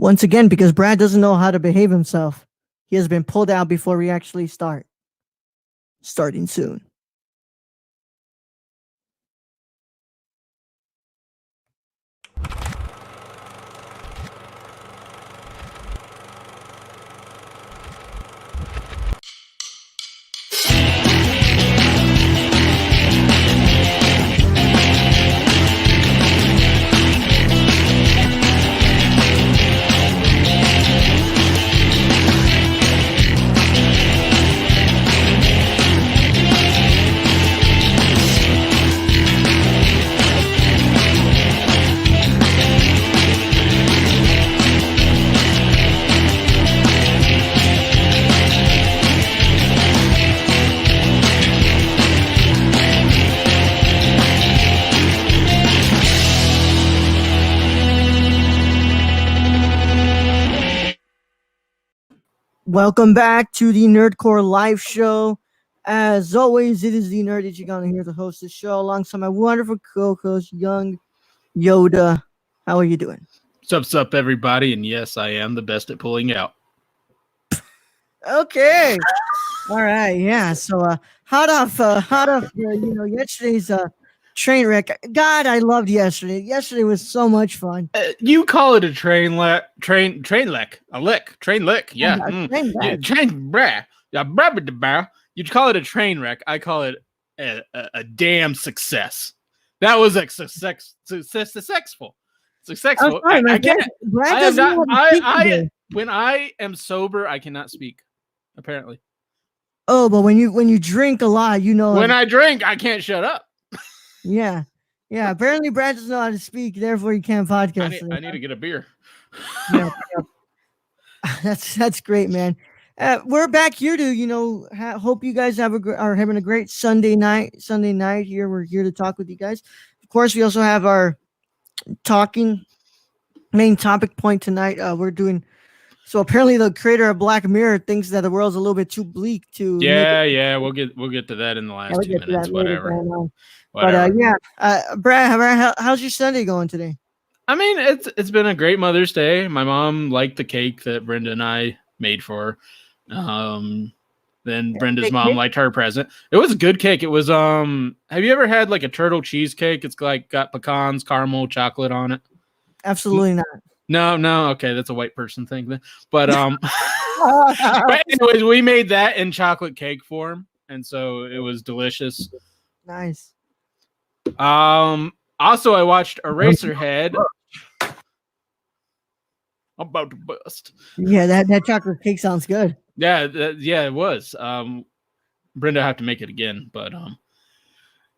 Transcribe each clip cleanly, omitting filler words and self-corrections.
Once again, because Brad doesn't know how to behave himself, he has been pulled out before we actually start. Starting soon. Welcome back to the Nerdcore Live Show. As always, it is the Nerd Ichigan here to host the show alongside my wonderful co-host, Young Yoda. How are you doing? What's up, everybody? And yes, I am the best at pulling out. Okay. All right. Yeah. So, hot off, yesterday's train wreck. God, I loved yesterday. Yesterday was so much fun. You call it a train lick. Yeah. Train wreck. You call it a train wreck. I call it a damn success. That was like successful. Successful. When I am sober, I cannot speak. Apparently. Oh, but when you drink a lot, you know. When I drink, I can't shut up. Yeah. Apparently, Brad doesn't know how to speak, therefore he can't podcast. I need to get a beer. Yeah. That's great, man. We're back here to hope you guys are having a great Sunday night here. We're here to talk with you guys. Of course, we also have our main topic point tonight. We're doing. So apparently, the creator of Black Mirror thinks that the world's a little bit too bleak to. Yeah. We'll get to that in the last 2 minutes. Whatever. But Brad, how's your Sunday going today? I mean, it's been a great Mother's Day. My mom liked the cake that Brenda and I made for her. Then Brenda's mom liked her present. It was a good cake. It was have you ever had like a turtle cheesecake? It's like got pecans, caramel, chocolate on it. Absolutely not. No. Okay, that's a white person thing then. But but anyways, we made that in chocolate cake form, and so it was delicious. Nice. Also, I watched Eraserhead. I'm about to bust. Yeah, that chocolate cake sounds good. Yeah, it was. Brenda have to make it again, but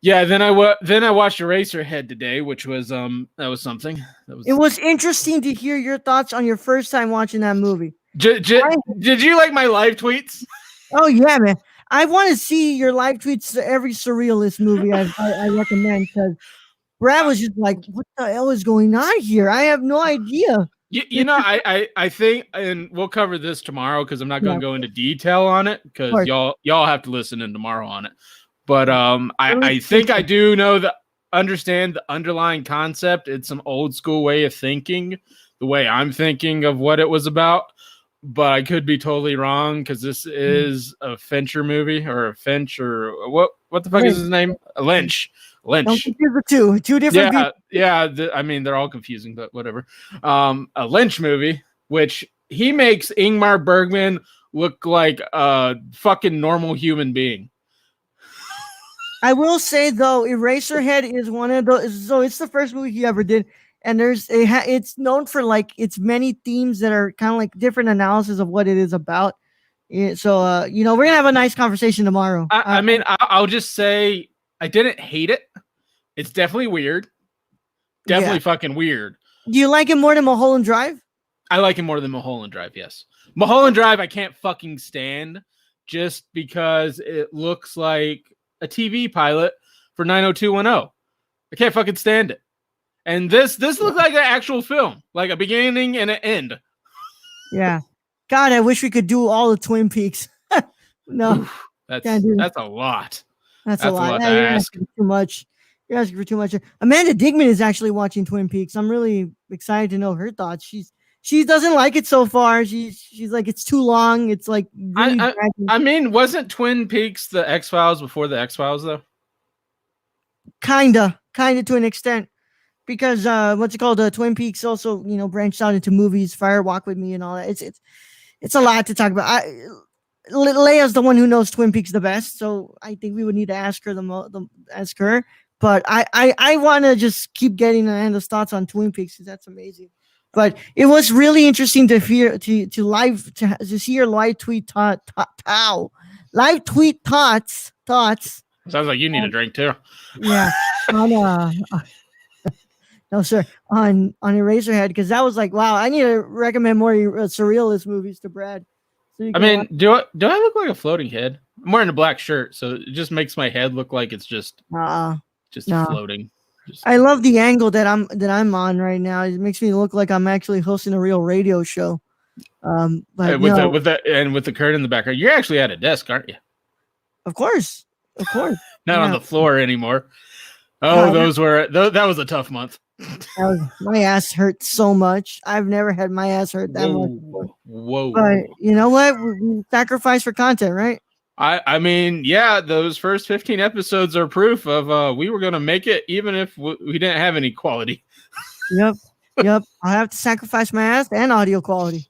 yeah. Then I watched Eraserhead today, which was that was something. It was interesting to hear your thoughts on your first time watching that movie. Did you like my live tweets? Oh yeah, man. I want to see your live tweets to every surrealist movie I recommend, because Brad was just like, what the hell is going on here? I have no idea. I think, and we'll cover this tomorrow because I'm not going to go into detail on it because y'all have to listen in tomorrow on it. But I think I do understand the underlying concept. It's some old school way of thinking, the way I'm thinking of what it was about. But I could be totally wrong because this is a Fincher movie, or a Finch, or what the fuck is his name? A Lynch. Don't confuse the two different people. Yeah. I mean, they're all confusing, but whatever. A Lynch movie, which he makes Ingmar Bergman look like a fucking normal human being. I will say though, Eraserhead is one of those. So it's the first movie he ever did. And it's known for like its many themes that are kind of like different analysis of what it is about. Yeah, so we're gonna have a nice conversation tomorrow. I mean, I'll just say I didn't hate it. It's definitely weird. Definitely fucking weird. Do you like it more than Mulholland Drive? I like it more than Mulholland Drive. Yes, Mulholland Drive I can't fucking stand just because it looks like a TV pilot for 90210. I can't fucking stand it. And this looks like an actual film, like a beginning and an end. Yeah. God, I wish we could do all the Twin Peaks. No. Oof, that's a lot. That's a lot. You're asking too much. You're asking for too much. Amanda Digman is actually watching Twin Peaks. I'm really excited to know her thoughts. She's she doesn't like it so far. She's like, it's too long. It's like really. I mean, wasn't Twin Peaks the X-Files before the X-Files though? Kinda to an extent, because what's it called? Twin Peaks also branched out into movies, Fire Walk with Me, and all that. It's a lot to talk about. Leia's the one who knows Twin Peaks the best, so I think we would need to ask her ask her. But I want to just keep getting Amanda's thoughts on Twin Peaks because that's amazing. But it was really interesting to hear to see your live tweet live tweet thoughts. Sounds like you need a drink too. Yeah, on no sir, on Eraserhead, because that was like, wow, I need to recommend more surrealist movies to Brad. So I mean, do I look like a floating head? I'm wearing a black shirt, so it just makes my head look like it's just floating. I love the angle that I'm on right now. It makes me look like I'm actually hosting a real radio show. But with the curtain in the background, you're actually at a desk, aren't you? Of course. Not on the floor anymore. Oh, that was a tough month. My ass hurt so much. I've never had my ass hurt that much before. Whoa! But you know what? We sacrifice for content, right? I mean, yeah, those first 15 episodes are proof of we were gonna make it, even if we didn't have any quality. Yep. I have to sacrifice my ass and audio quality.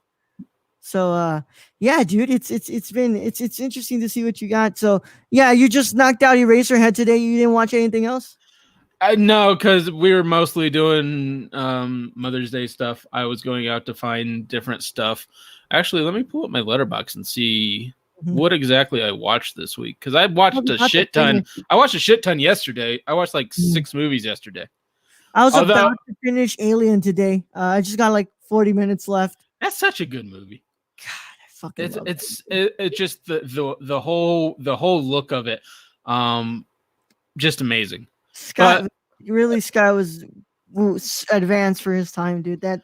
So yeah, dude, it's interesting to see what you got. So yeah, you just knocked out Eraserhead today. You didn't watch anything else? No, because we were mostly doing Mother's Day stuff. I was going out to find different stuff. Actually, let me pull up my letterbox and see what exactly I watched this week. Because I watched a shit ton. I watched a shit ton yesterday. I watched like 6 movies yesterday. I was about to finish Alien today. I just got like 40 minutes left. That's such a good movie. God, I fucking love it's just the whole look of it, just amazing. Scott was advanced for his time, dude. That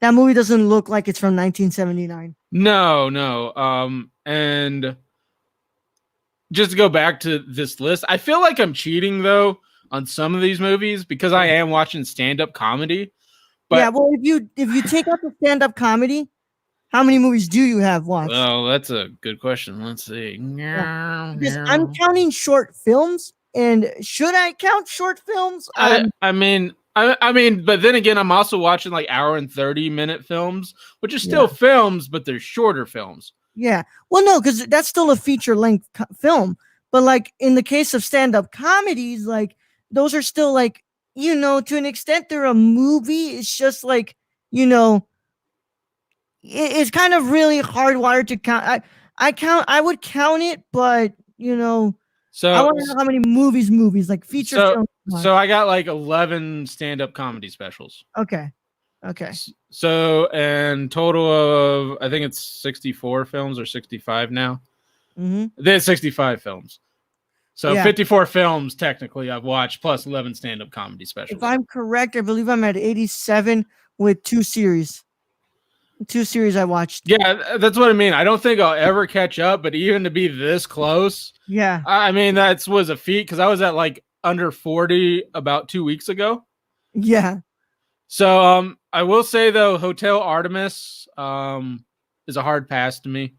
movie doesn't look like it's from 1979. No. And just to go back to this list, I feel like I'm cheating though on some of these movies because I am watching stand-up comedy. But yeah, well, if you take out the stand-up comedy, how many movies do you have watched? Well, that's a good question. Let's see. Yeah. Because I'm counting short films, and should I count short films? I mean, but then again, I'm also watching like hour and 30-minute films, which are still films, but they're shorter films. Yeah. Well, no, because that's still a feature-length film. But like in the case of stand-up comedies, like those are still like, to an extent, they're a movie. It's just like, it's kind of really hardwired to count. I would count it, but so I want to know how many movies like feature films. So I got like 11 stand-up comedy specials. Okay. So and total of I think it's 64 films or 65 now. There's 65 films. So 54 films technically I've watched plus 11 stand-up comedy specials. If I'm correct, I believe I'm at 87 with 2 series. 2 series I watched. Yeah, that's what I mean. I don't think I'll ever catch up, but even to be this close, I mean that was a feat because I was at like under 40 about 2 weeks ago. Yeah. So I will say though, Hotel Artemis is a hard pass to me.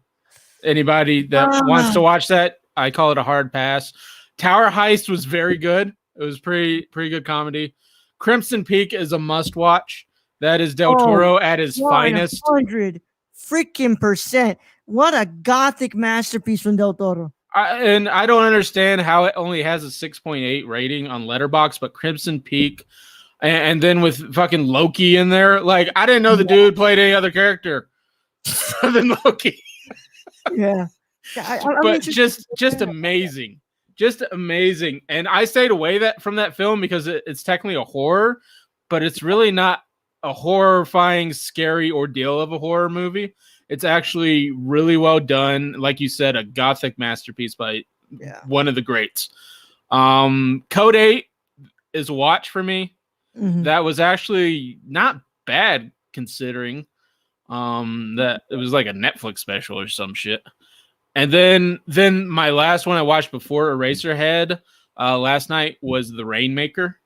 Anybody that wants to watch that, I call it a hard pass. Tower Heist was very good. It was pretty good comedy. Crimson Peak is a must watch. That is Del Toro at his finest. 100 freaking %. What a gothic masterpiece from Del Toro. And I don't understand how it only has a 6.8 rating on Letterboxd, but Crimson Peak, and then with fucking Loki in there, like I didn't know the dude played any other character other than Loki. Yeah, but just amazing, And I stayed away from that film because it's technically a horror, but it's really not a horrifying, scary ordeal of a horror movie. It's actually really well done. Like you said, a gothic masterpiece by one of the greats. Code 8 is a watch for me. That was actually not bad considering that it was like a Netflix special or some shit. And then my last one I watched before Eraserhead last night was The Rainmaker.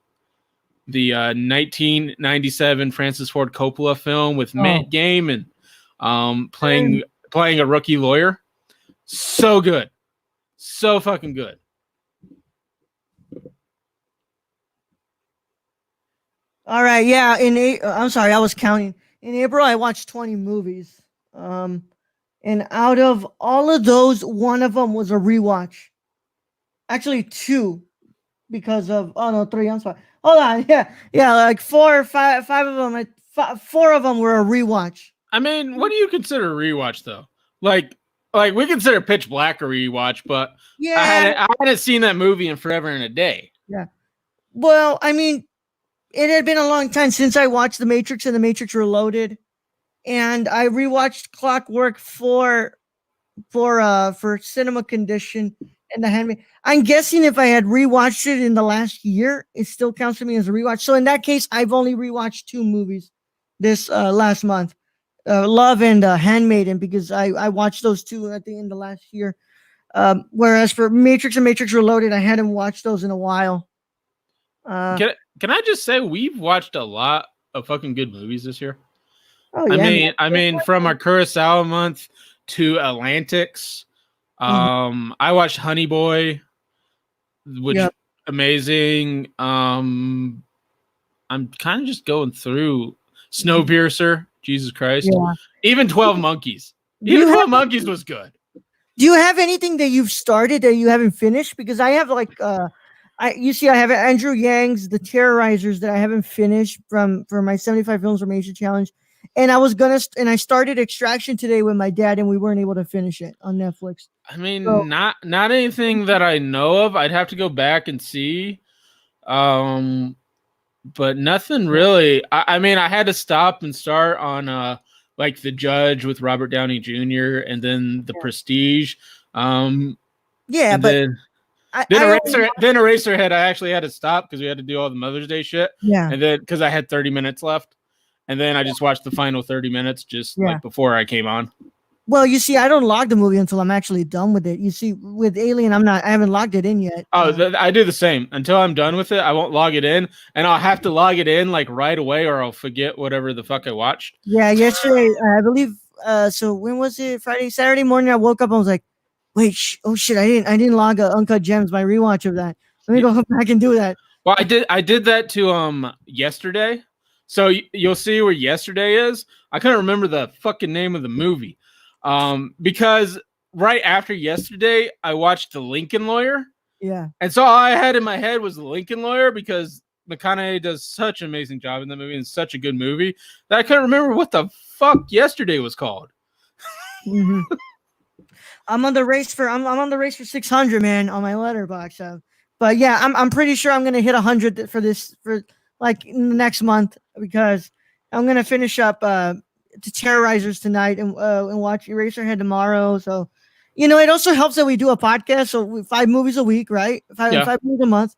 the 1997 Francis Ford Coppola film with Matt Damon playing a rookie lawyer. So good. So fucking good. All right, yeah. I'm sorry, I was counting. In April, I watched 20 movies. And out of all of those, one of them was a rewatch. Actually, two, because of three. I'm sorry. Hold on, yeah, like four or five of them. Four of them were a rewatch. I mean, what do you consider a rewatch though? Like we consider Pitch Black a rewatch, but yeah, I hadn't seen that movie in forever and a day. Yeah. Well, I mean, it had been a long time since I watched The Matrix and The Matrix Reloaded, and I rewatched Clockwork for cinema condition and The Handmaid. I'm guessing if I had rewatched it in the last year, it still counts for me as a rewatch. So in that case, I've only rewatched two movies this last month, Love and Handmaiden, because I watched those two at the end of last year. Whereas for Matrix and Matrix Reloaded, I hadn't watched those in a while. Can I just say we've watched a lot of fucking good movies this year? Oh yeah, I mean, from our Kurosawa month to Atlantics. I watched Honey Boy, which amazing. I'm kind of just going through Snowpiercer. Jesus Christ. Yeah. Even 12 Monkeys. Even 12 Monkeys was good. Do you have anything that you've started that you haven't finished? Because I have like I have Andrew Yang's The Terrorizers that I haven't finished for my 75 Films from Asia challenge. And I started Extraction today with my dad, and we weren't able to finish it on Netflix. I mean, not anything that I know of. I'd have to go back and see. But nothing really. I mean, I had to stop and start on like The Judge with Robert Downey Jr. and then The Prestige. Then Eraserhead, I actually had to stop because we had to do all the Mother's Day shit. Yeah. And then because I had 30 minutes left. And then I just watched the final 30 minutes like before I came on. Well, you see, I don't log the movie until I'm actually done with it. You see, with Alien, I haven't logged it in yet. Oh, I do the same. Until I'm done with it, I won't log it in. And I'll have to log it in like right away or I'll forget whatever the fuck I watched. Yeah, yesterday, I believe, so when was it? Saturday morning, I woke up and was like, wait, oh shit, I didn't log Uncut Gems, my rewatch of that. Let me go back and do that. Well, I did that to yesterday. So you'll see where yesterday is. I couldn't remember the fucking name of the movie. Because right after yesterday, I watched The Lincoln Lawyer. Yeah. And so all I had in my head was The Lincoln Lawyer because McConaughey does such an amazing job in the movie and such a good movie that I couldn't remember what the fuck yesterday was called. Mm-hmm. I'm on the race for 600, man, on my Letterboxd. But yeah, I'm pretty sure I'm gonna hit 100 for like next month because I'm gonna finish up The Terrorizers tonight and watch Eraserhead tomorrow. So, it also helps that we do a podcast. So 5 movies a week, right? 5 movies a month.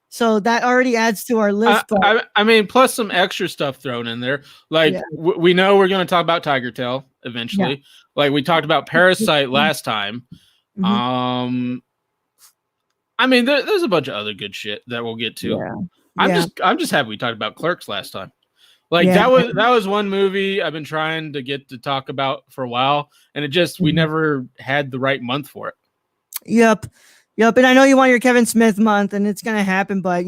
So that already adds to our list. I mean, plus some extra stuff thrown in there. Like we know we're going to talk about Tiger Tail eventually. Yeah. Like we talked about Parasite last time. Mm-hmm. I mean, there's a bunch of other good shit that we'll get to. Yeah. I'm just happy we talked about Clerks last time. Like that was one movie I've been trying to get to talk about for a while, and we never had the right month for it. Yep. And I know you want your Kevin Smith month, and it's gonna happen. But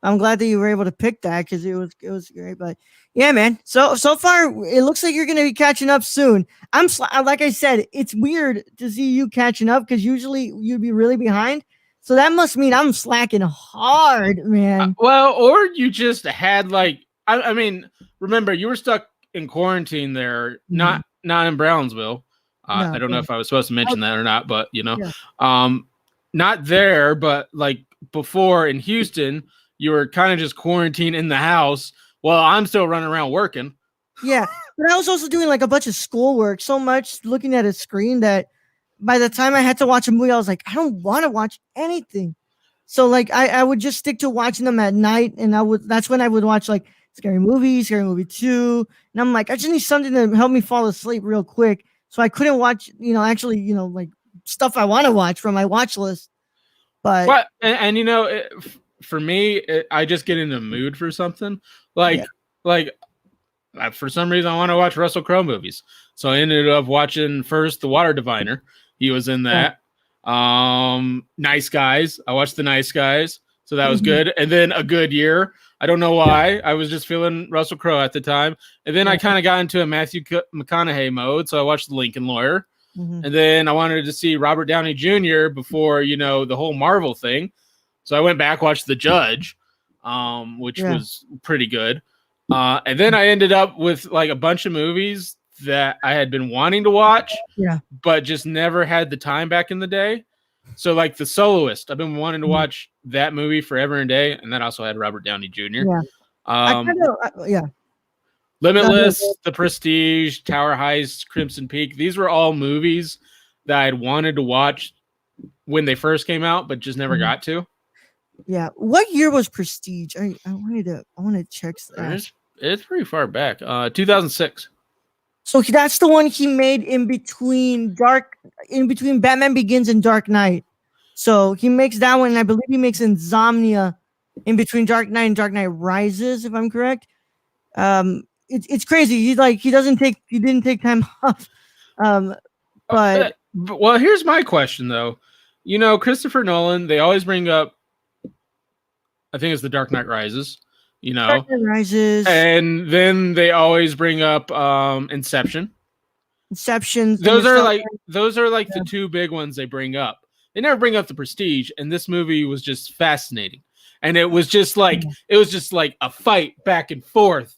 I'm glad that you were able to pick that because it was great. But yeah, man. So far, it looks like you're gonna be catching up soon. Like I said, it's weird to see you catching up because usually you'd be really behind. So that must mean I'm slacking hard, man. Well, or you just had like. I mean, remember you were stuck in quarantine there, not in Brownsville. I don't know if I was supposed to mention that or not, but not there, but like before in Houston, you were kind of just quarantined in the house while I'm still running around working. Yeah, but I was also doing like a bunch of schoolwork, so much looking at a screen that by the time I had to watch a movie, I was like, I don't want to watch anything. So like I would just stick to watching them at night, and that's when I would watch like Scary Movie 2, and I'm like, I just need something to help me fall asleep real quick. So I couldn't watch, like stuff I want to watch from my watch list. But and for me, I just get in the mood for something. Like for some reason, I want to watch Russell Crowe movies. So I ended up watching first The Water Diviner. He was in that. Nice Guys. I watched The Nice Guys. So that was good. And then A Good Year. I don't know why. I was just feeling Russell Crowe at the time. And then I kind of got into a Matthew McConaughey mode. So I watched The Lincoln Lawyer. And then I wanted to see Robert Downey Jr. before, the whole Marvel thing. So I went back, watched The Judge, which was pretty good. And then I ended up with like a bunch of movies that I had been wanting to watch, but just never had the time back in the day. So like The Soloist, I've been wanting to watch that movie forever and a day. And that also had Robert Downey Jr. Limitless, The Prestige, Tower Heist, Crimson Peak. These were all movies that I'd wanted to watch when they first came out, but just never got to. Yeah. What year was Prestige? I want to check that. It's pretty far back. 2006. So that's the one he made in between Batman Begins and Dark Knight. So he makes that one, and I believe he makes Insomnia in between Dark Knight and Dark Knight Rises, if I'm correct. It's crazy. He didn't take time off. But well, here's my question though. Christopher Nolan, they always bring up, I think it's The Dark Knight Rises, Dark Knight Rises. And then they always bring up Inception. Those are like the two big ones they bring up. They never bring up The Prestige, and this movie was just fascinating. And it was just like a fight back and forth.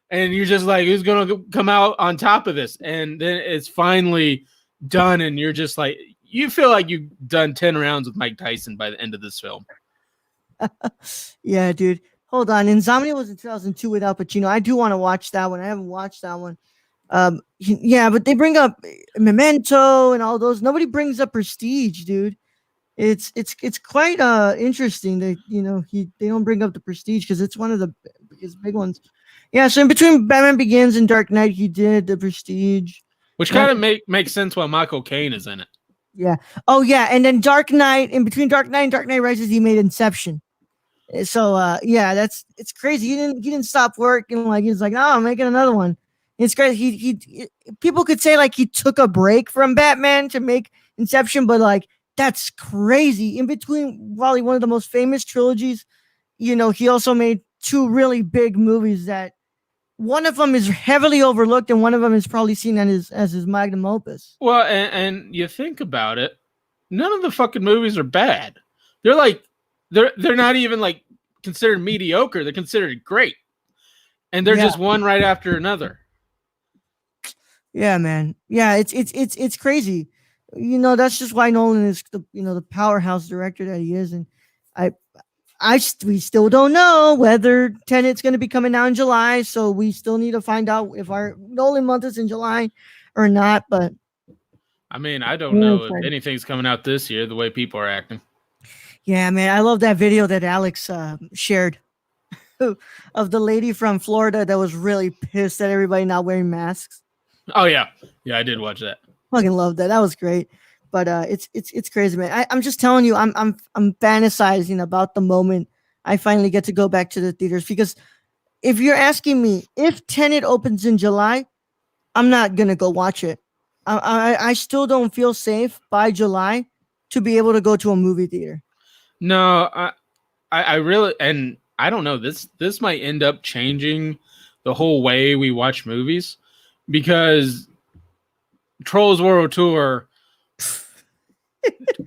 And you're just like, who's going to come out on top of this? And then it's finally done, and you're just like, you feel like you've done 10 rounds with Mike Tyson by the end of this film. Yeah, dude. Hold on. Insomnia was in 2002 with Al Pacino. I do want to watch that one. I haven't watched that one. Yeah, but they bring up Memento and all those. Nobody brings up Prestige, dude. It's quite interesting that they don't bring up the Prestige because it's one of the biggest big ones. Yeah, so in between Batman Begins and Dark Knight, he did the Prestige, which kind of makes sense why Michael Caine is in it. Yeah. Oh yeah, and then Dark Knight, in between Dark Knight and Dark Knight Rises, he made Inception. So yeah, it's crazy. He didn't stop working. Like he's like, oh, I'm making another one. It's crazy. He people could say like he took a break from Batman to make Inception, but like that's crazy. In between, probably one of the most famous trilogies, he also made two really big movies that one of them is heavily overlooked and one of them is probably seen as his magnum opus. Well, and you think about it, none of the fucking movies are bad. They're like they're not even like considered mediocre. They're considered great. And they're just one right after another. Yeah, man. Yeah, it's crazy. That's just why Nolan is the powerhouse director that he is, and we still don't know whether Tenet's going to be coming out in July, so we still need to find out if our Nolan month is in July or not. But I mean, I don't know if anything's coming out this year the way people are acting. Yeah, man, I love that video that Alex shared of the lady from Florida that was really pissed at everybody not wearing masks. Oh yeah, I did watch that. Fucking love that. That was great. But it's crazy, man. I'm just telling you, I'm fantasizing about the moment I finally get to go back to the theaters. Because if you're asking me if Tenet opens in July, I'm not gonna go watch it. I still don't feel safe by July to be able to go to a movie theater. No, I really, and I don't know. This might end up changing the whole way we watch movies because Trolls World Tour.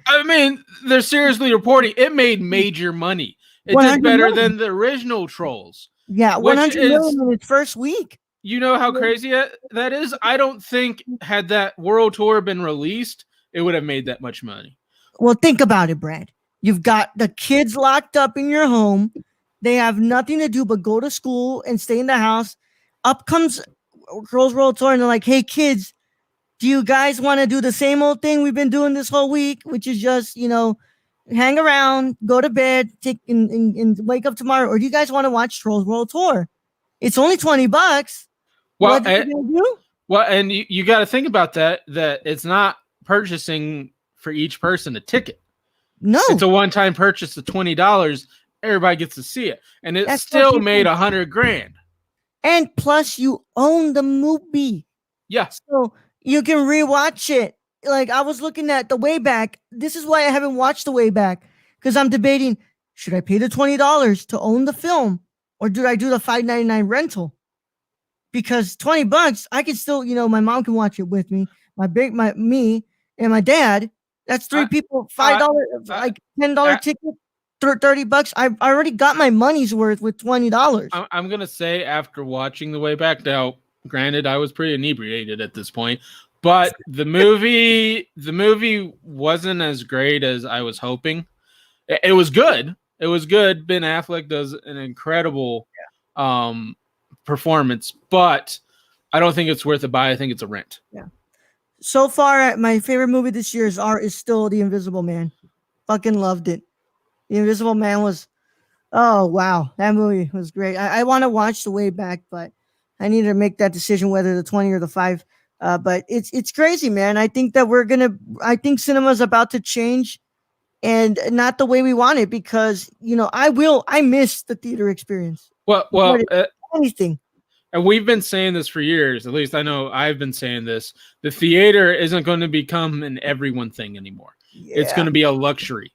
I mean, they're seriously reporting it made major money. It did better than the original Trolls. Yeah, 100 million in its first week. You know how crazy that is? I don't think had that world tour been released, it would have made that much money. Well, think about it, Brad. You've got the kids locked up in your home. They have nothing to do but go to school and stay in the house. Up comes Trolls World Tour and they're like, hey, kids, do you guys want to do the same old thing we've been doing this whole week, which is just, hang around, go to bed, and wake up tomorrow? Or do you guys want to watch Trolls World Tour? It's only $20. Well, and you got to think about that it's not purchasing for each person a ticket. No. It's a one-time purchase of $20, everybody gets to see it, and it That's what still made people. $100 grand. And plus, you own the movie, Yeah, so you can rewatch it. Like I was looking at the way back. This is why I haven't watched the way back because I'm debating: should I pay the $20 to own the film, or do I do the $5.99 rental? Because $20, I can still, my mom can watch it with me. My me and my dad. That's three I, people. I, $5, I, like $10 I ticket, $30. I already got my money's worth with $20. I'm gonna say after watching the way back. Now, granted, I was pretty inebriated at this point, but the movie wasn't as great as I was hoping. It was good. It was good. Ben Affleck does an incredible um, performance, but I don't think it's worth a buy. I think it's a rent. Yeah. So far, my favorite movie this year is still The Invisible Man. Fucking loved it. The Invisible Man was, oh wow, that movie was great. I want to watch the way back, but I need to make that decision whether the 20 or the 5. But it's crazy, man. I think that I think cinema is about to change, and not the way we want it, because I miss the theater experience Well, more well, than anything. and we've been saying this for years. At least I know I've been saying this. The theater isn't going to become an everyone thing anymore. It's Yeah. going to be a luxury.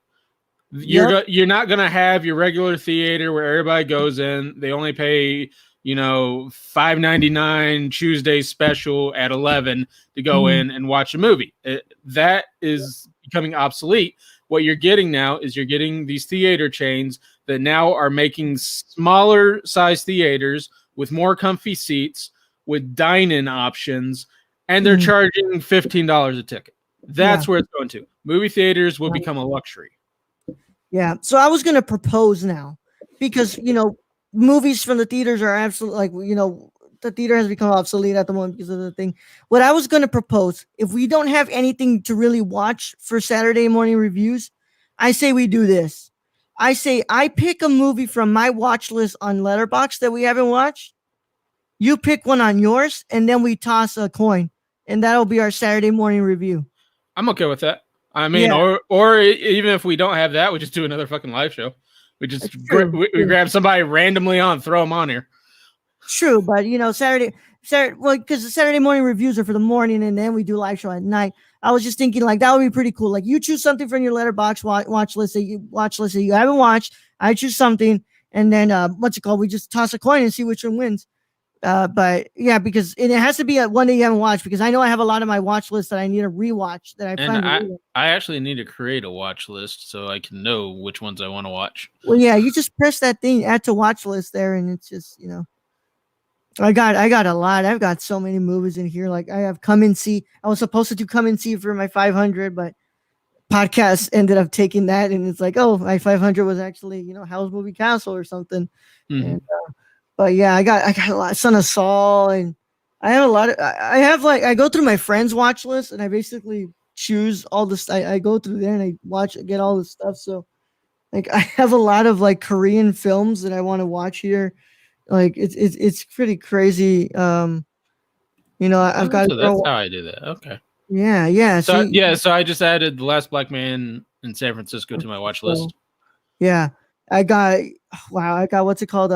Yep. You're not going to have your regular theater where everybody goes in. They only pay $5.99 Tuesday special at 11 to go Mhm. in and watch a movie. That is becoming obsolete. What you're getting now is you're getting these theater chains that now are making smaller size theaters with more comfy seats, with dine-in options, and they're Mhm. charging $15 a ticket. Yeah. That's where it's going to. Movie theaters will become a luxury. Yeah. So I was gonna propose now, because movies from the theaters are absolutely, like, the theater has become obsolete at the moment because of the thing. What I was gonna propose, if we don't have anything to really watch for Saturday morning reviews, I say we do this. I say I pick a movie from my watch list on Letterbox that we haven't watched. You pick one on yours, and then we toss a coin, and that'll be our Saturday morning review. I'm okay with that. I mean, Yeah, or even if we don't have that, we just do another fucking live show. We just it's true. we grab somebody randomly on, throw them on here. True, but Saturday, well, because the Saturday morning reviews are for the morning, and then we do live show at night. I was just thinking, like, that would be pretty cool. Like, you choose something from your Letterbox watch list that you haven't watched. I choose something, and then what's it called? We just toss a coin and see which one wins. But yeah, because it has to be one that you haven't watched, because I know I have a lot of my watch list that I need to rewatch that I And plan to rewatch. I actually need to create a watch list so I can know which ones I want to watch. Well, yeah, you just press that thing, add to watch list there, and it's just I got a lot. I've got so many movies in here. Like, I have Come and See. I was supposed to do Come and See for my 500, but podcast ended up taking that, and it's like, oh, my 500 was actually Howl's Movie Castle or something. Mm-hmm. And but yeah, I got a lot. Son of Saul, and I have a lot of. I have, like, I go through my friends' watch list, and I basically choose all this. I go through there and I get all the stuff. So, like, I have a lot of, like, Korean films that I want to watch here. Like, it's pretty crazy. I've got a So that's girl. how I do that. Okay. Yeah, yeah. So See, yeah, so I just added The Last Black Man in San Francisco to my watch so, list. yeah, I got. Wow, I got, what's it called?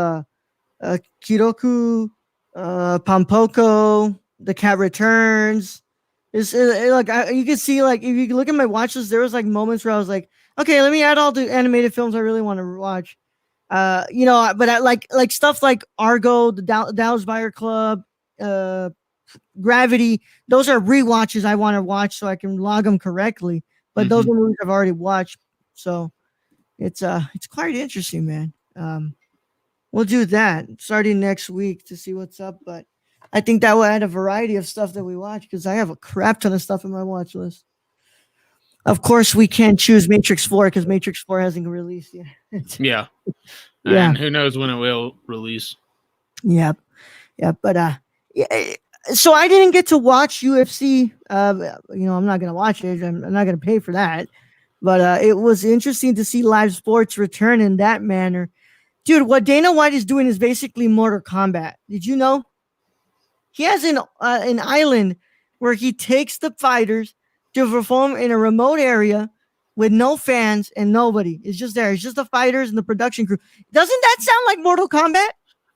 Kiroku, Pampoko, The Cat Returns. It's like, you can see, like, if you look at my watch list, there was, like, moments where I was like, okay, let me add all the animated films I really want to watch. But I like stuff like Argo, the Dallas Buyer Club, uh, Gravity. Those are rewatches I want to watch so I can log them correctly. But those Mm-hmm. are movies I've already watched, so it's quite interesting, man. We'll do that starting next week to see what's up. But I think that will add a variety of stuff that we watch, because I have a crap ton of stuff in my watch list. Of course, we can't choose Matrix 4 because Matrix 4 hasn't released yet. Yeah. Yeah. And who knows when it will release. Yep. Yep. But yeah, so I didn't get to watch UFC. I'm not gonna watch it. I'm not gonna pay for that. But it was interesting to see live sports return in that manner. Dude, what Dana White is doing is basically Mortal Kombat. Did you know? He has an island where he takes the fighters to perform in a remote area with no fans and nobody. It's just there. It's just the fighters and the production crew. Doesn't that sound like Mortal Kombat?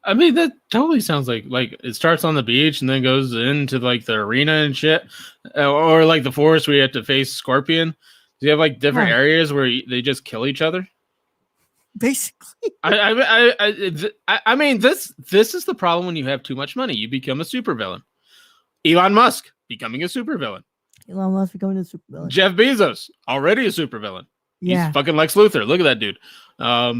I mean, that totally sounds like it starts on the beach and then goes into like the arena and shit, or like the forest where you have to face Scorpion. Do you have like different areas where they just kill each other? Basically, I mean, this is the problem when you have too much money. You become a supervillain. Elon Musk becoming a supervillain. Elon Musk becoming a supervillain. Jeff Bezos already a supervillain. Yeah, he's fucking Lex Luthor. Look at that dude. I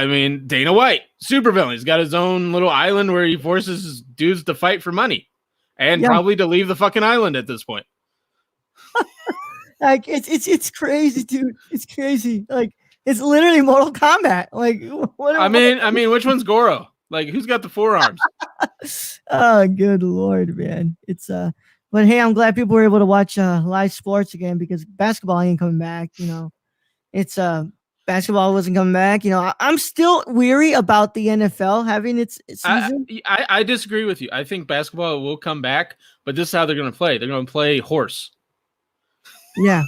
mean, Dana White, supervillain. He's got his own little island where he forces his dudes to fight for money, and probably to leave the fucking island at this point. Like it's crazy, dude. It's crazy. Like it's literally Mortal Kombat. Like what? I mean, which one's Goro? Like, who's got the forearms? Oh, good Lord, man. It's but hey, I'm glad people were able to watch live sports again because basketball ain't coming back. You know, it's basketball wasn't coming back. You know, I'm still weary about the NFL having its season. I disagree with you. I think basketball will come back, but this is how they're going to play. They're going to play horse. Yeah.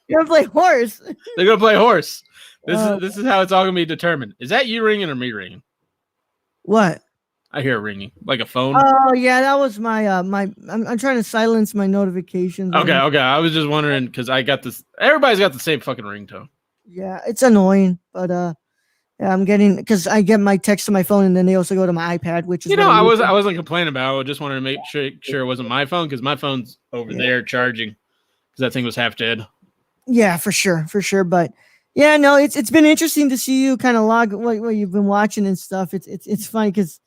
You're going to play horse. They're going to play horse. This is how it's all going to be determined. Is that you ringing or me ringing? What? I hear ringing, like a phone. Oh yeah, that was my I'm trying to silence my notifications. Okay. I was just wondering because I got this. Everybody's got the same fucking ringtone. Yeah, it's annoying, but yeah, I'm getting because I get my text to my phone and then they also go to my iPad, which is I wasn't complaining about. I just wanted to make sure it wasn't my phone because my phone's over there charging because that thing was half dead. Yeah, for sure. But yeah, no, it's been interesting to see you kind of log what you've been watching and stuff. It's funny because.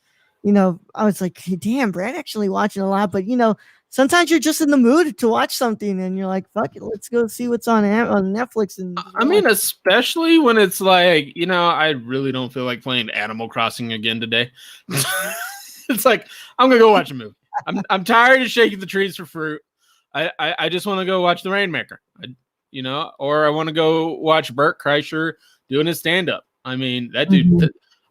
You know, I was like, hey, damn, Brad actually watching a lot. But, you know, sometimes you're just in the mood to watch something and you're like, fuck it, let's go see what's on Netflix. And I mean, especially when it's like, you know, I really don't feel like playing Animal Crossing again today. It's like, I'm going to go watch a movie. I'm tired of shaking the trees for fruit. I just want to go watch The Rainmaker, or I want to go watch Bert Kreischer doing his stand-up. I mean, that dude... Mm-hmm.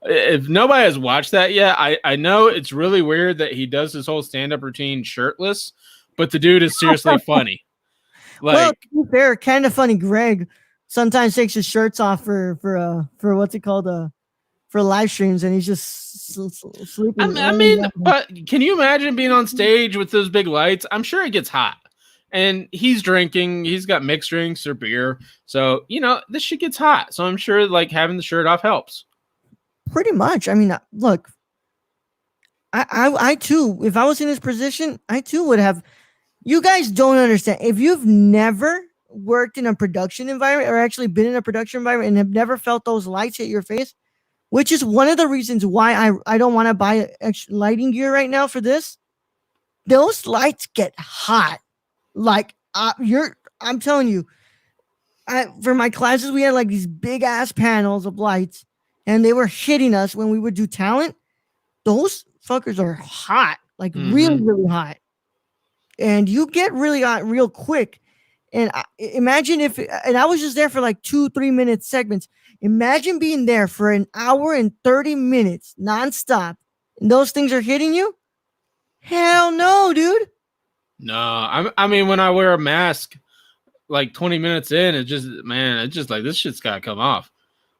If nobody has watched that yet, I know it's really weird that he does his whole stand-up routine shirtless, but the dude is seriously funny. Like, well, to be fair, kind of funny. Greg sometimes takes his shirts off for what's it called for live streams, and he's just sleeping. I mean, but can you imagine being on stage with those big lights? I'm sure it gets hot, and he's drinking. He's got mixed drinks or beer, so this shit gets hot. So I'm sure like having the shirt off helps. Pretty much. I mean, look, I too, if I was in his position, I too would have. You guys don't understand. If you've never worked in a production environment or actually been in a production environment and have never felt those lights hit your face, which is one of the reasons why I don't want to buy extra lighting gear right now for this. Those lights get hot. Like I'm telling you, for my classes, we had like these big ass panels of lights. And they were hitting us when we would do talent. Those fuckers are hot, like really, really hot. And you get really hot real quick. And imagine and I was just there for like 2-3 minute segments. Imagine being there for an hour and 30 minutes nonstop. And those things are hitting you? Hell no, dude. No, I mean, when I wear a mask, like 20 minutes in, it's just like, this shit's got to come off.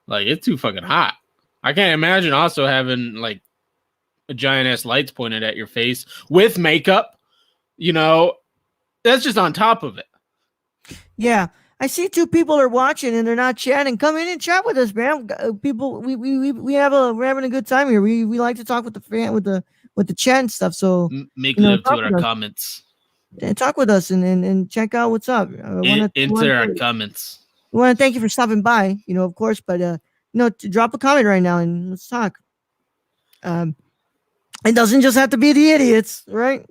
Like, it's too fucking hot. I can't imagine also having like a giant ass lights pointed at your face with makeup. That's just on top of it. Yeah, I see 2 people are watching and they're not chatting. Come in and chat with us, man. People, we're having a good time here. We like to talk with the fan with the chat and stuff. So make love to our comments and talk with us and check out what's up. Enter our comments. We want to thank you for stopping by, of course, but to drop a comment right now and let's talk. It doesn't just have to be the idiots, right?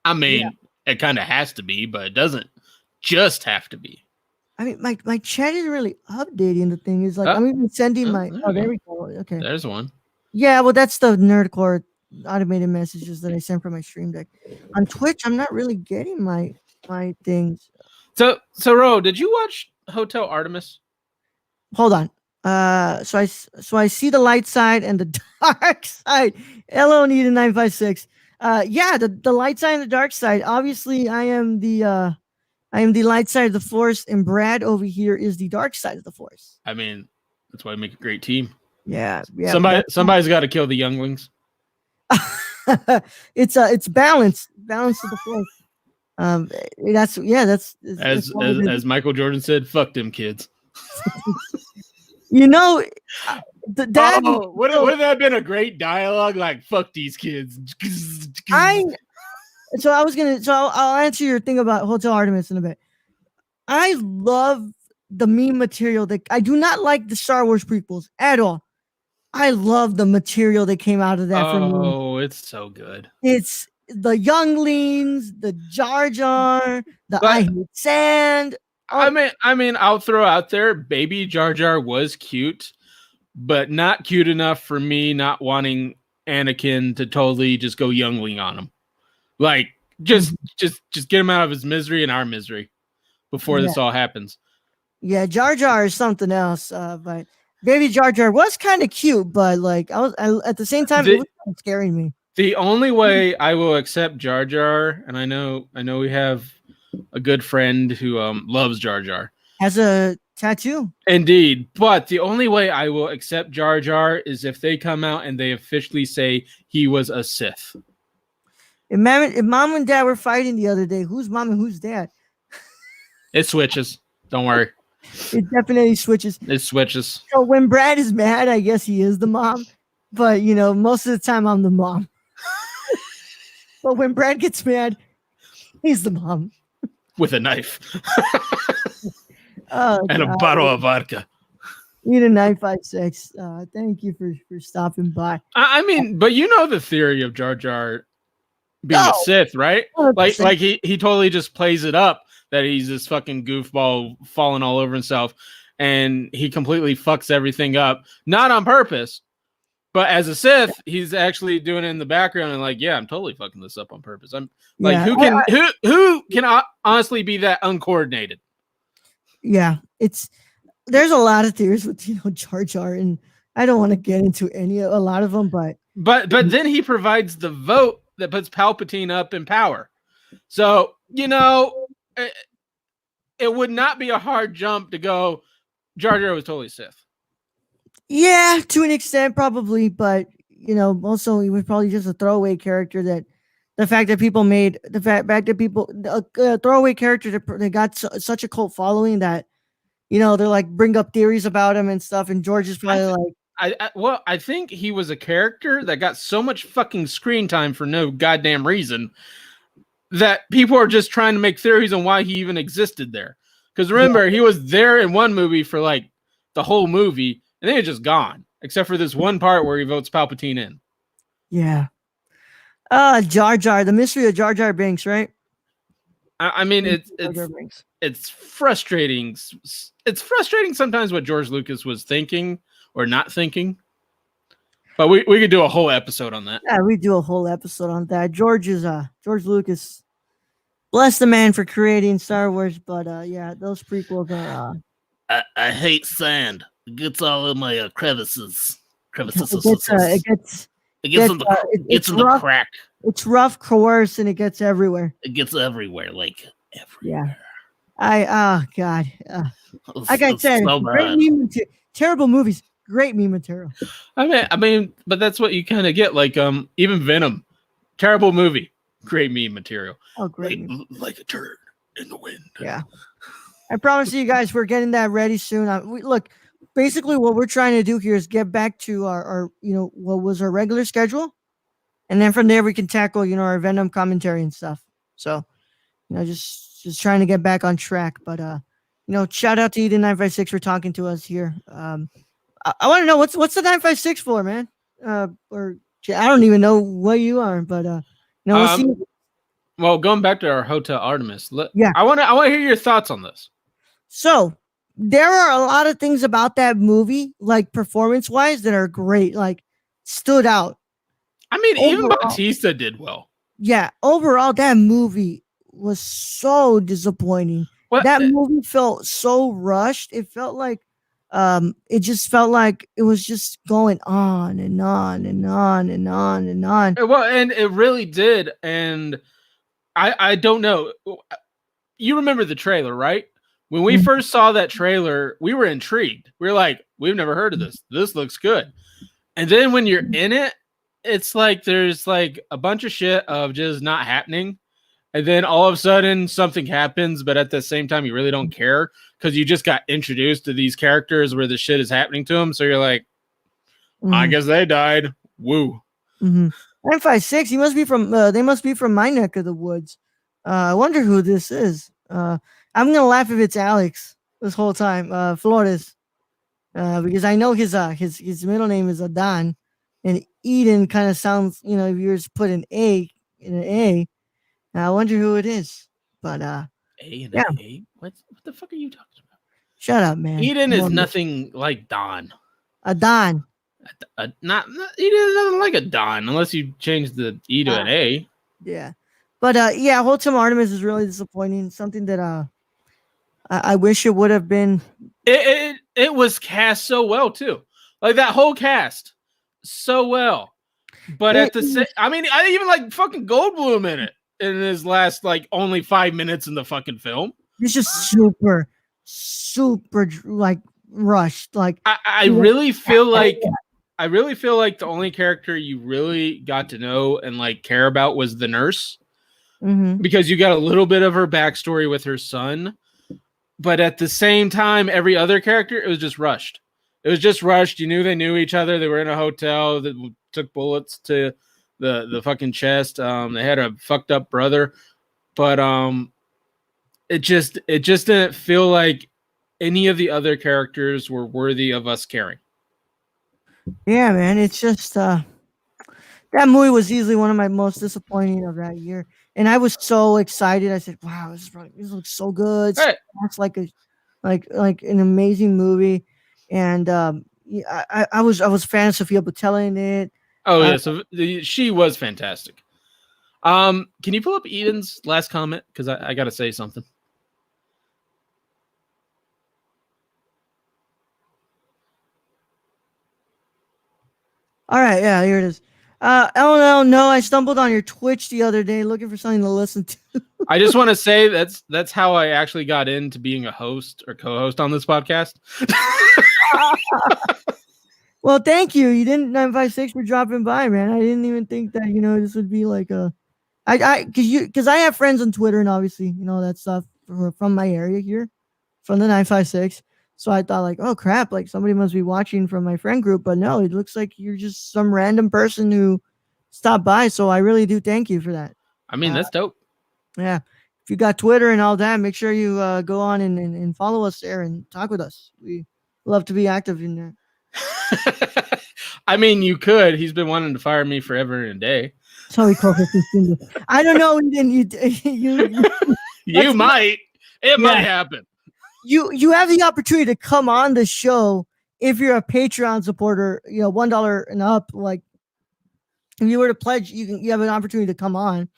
I mean, It kind of has to be, but it doesn't just have to be. I mean, my chat is really updating. The thing is, like, I'm even sending my. Oh, there we go. Okay, there's one. Yeah, well, that's the Nerdcore automated messages that I sent from my stream deck. On Twitch, I'm not really getting my things. So Ro, did you watch Hotel Artemis? Hold on. So I see the light side and the dark side. Hello, Nita 956. Yeah, the light side and the dark side. Obviously, I am the light side of the force, and Brad over here is the dark side of the force. I mean, that's why I make a great team. Yeah. Somebody's got to kill the younglings. It's balance of the force. That's as Michael Jordan said, "Fuck them kids." You know, would that have been a great dialogue? Like, fuck these kids. I'll answer your thing about Hotel Artemis in a bit. I love the meme material that I do not like the Star Wars prequels at all. I love the material that came out of that for me. Oh, it's so good. It's the younglings, the Jar Jar, I hate sand. I mean, I'll throw out there, baby Jar Jar was cute, but not cute enough for me not wanting Anakin to totally just go youngling on him. Like, just get him out of his misery and our misery before this all happens. Yeah, Jar Jar is something else, but baby Jar Jar was kind of cute, but like at the same time, it was kind of scaring me. The only way I will accept Jar Jar, and I know we have a good friend who loves Jar Jar. Has a tattoo. Indeed. But the only way I will accept Jar Jar is if they come out and they officially say he was a Sith. If mom and dad were fighting the other day, who's mom and who's dad? It switches. Don't worry. It definitely switches. It switches. So when Brad is mad, I guess he is the mom. But, most of the time I'm the mom. But when Brad gets mad, he's the mom. With a knife. And a bottle of vodka. Eat a 956. Thank you for stopping by. I mean, but the theory of Jar Jar being a Sith, right? 100%. Like he totally just plays it up that he's this fucking goofball falling all over himself, and he completely fucks everything up, not on purpose. But as a Sith, he's actually doing it in the background and like, yeah, I'm totally fucking this up on purpose. I'm like, who can honestly be that uncoordinated? Yeah, there's a lot of theories with Jar Jar, and I don't want to get into a lot of them, but then he provides the vote that puts Palpatine up in power. So it would not be a hard jump to go. Jar Jar was totally Sith. Yeah, to an extent, probably, but also he was probably just a throwaway character. That the fact that people made the fact that people a throwaway character that got such a cult following that they're like bring up theories about him and stuff. And George is probably I think he was a character that got so much fucking screen time for no goddamn reason that people are just trying to make theories on why he even existed there. Because remember, he was there in one movie for like the whole movie. And then it's just gone, except for this one part where he votes Palpatine in. Yeah. Jar Jar, the mystery of Jar Jar Binks, right? I mean, it's frustrating. It's frustrating sometimes what George Lucas was thinking or not thinking. But we could do a whole episode on that. Yeah, we do a whole episode on that. George Lucas, bless the man for creating Star Wars. But yeah, those prequels are. I hate sand. It gets all in my crevices. It gets in the crack. It's rough, coarse, and it gets everywhere. It gets everywhere, like everywhere. Yeah. God. Like I said, so great terrible movies. Great meme material. I mean, but that's what you kind of get. Like, even Venom, terrible movie, great meme material. Oh, great! Like a turd in the wind. Yeah. I promise you guys, we're getting that ready soon. Look, basically what we're trying to do here is get back to our what was our regular schedule. And then from there we can tackle, our Venom commentary and stuff. So, just trying to get back on track. But shout out to Eden 956 for talking to us here. I want to know what's the 956 for, man? Or I don't even know what you are, but we'll see. Well, going back to our Hotel Artemis, yeah, I want to hear your thoughts on this. So there are a lot of things about that movie, like performance-wise, that are great, like stood out. I mean, even Bautista did well. Yeah, overall, that movie was so disappointing. That movie felt so rushed. It felt like it just felt like it was just going on and on and on and on and on. Well, and it really did. And I don't know. You remember the trailer, right? When we first saw that trailer, we were intrigued. We were like, we've never heard of this. This looks good. And then when you're in it, it's like there's like a bunch of shit of just not happening. And then all of a sudden something happens, but at the same time, you really don't care because you just got introduced to these characters where the shit is happening to them. So you're like, I guess they died. Woo. 956, he must be from, they must be from my neck of the woods. I wonder who this is. I'm going to laugh if it's Alex this whole time. Flores. Because I know his middle name is Adan, and Eden kind of sounds, if you just put an A in an A. I wonder who it is. But A and yeah. A? What the fuck are you talking about? Shut up, man. Eden is nothing like Don. Adan. Not Eden is nothing like a Don unless you change the E to an A. Yeah. But yeah, Hotel Artemis is really disappointing. Something that I wish it would have been. It was cast so well too, like that whole cast so well. But at the same, I mean, I even like fucking Goldblum in his last like only 5 minutes in the fucking film. It's just super like rushed. Like I really feel like the only character you really got to know and like care about was the nurse. Because you got a little bit of her backstory with her son, but at the same time, every other character, it was just rushed. It was just rushed. You knew they knew each other. They were in a hotel that took bullets to the fucking chest. They had a fucked up brother, but it just didn't feel like any of the other characters were worthy of us caring. Yeah, man, it's just that movie was easily one of my most disappointing of that year. And I was so excited. I said, "Wow, this looks so good. Right. It's like an amazing movie." And yeah, I was a fan of Sophia Boutella in it. Oh yeah, so she was fantastic. Can you pull up Eden's last comment because I got to say something. All right, yeah, here it is. LOL, no, I stumbled on your Twitch the other day looking for something to listen to. I just want to say that's how I actually got into being a host or co-host on this podcast. Well, thank you. You didn't 956 for dropping by, man. I didn't even think that this would be like a, because I have friends on Twitter and obviously that stuff from my area here, from the 956. So I thought like, oh crap, like somebody must be watching from my friend group, but no, it looks like you're just some random person who stopped by. So I really do thank you for that. I mean, that's dope. Yeah. If you got Twitter and all that, make sure you go on and follow us there and talk with us. We love to be active in there. I mean, you could. He's been wanting to fire me forever and a day. Sorry, I don't know. You might. It might happen. You have the opportunity to come on the show if you're a Patreon supporter, $1 and up. Like if you were to pledge, you have an opportunity to come on.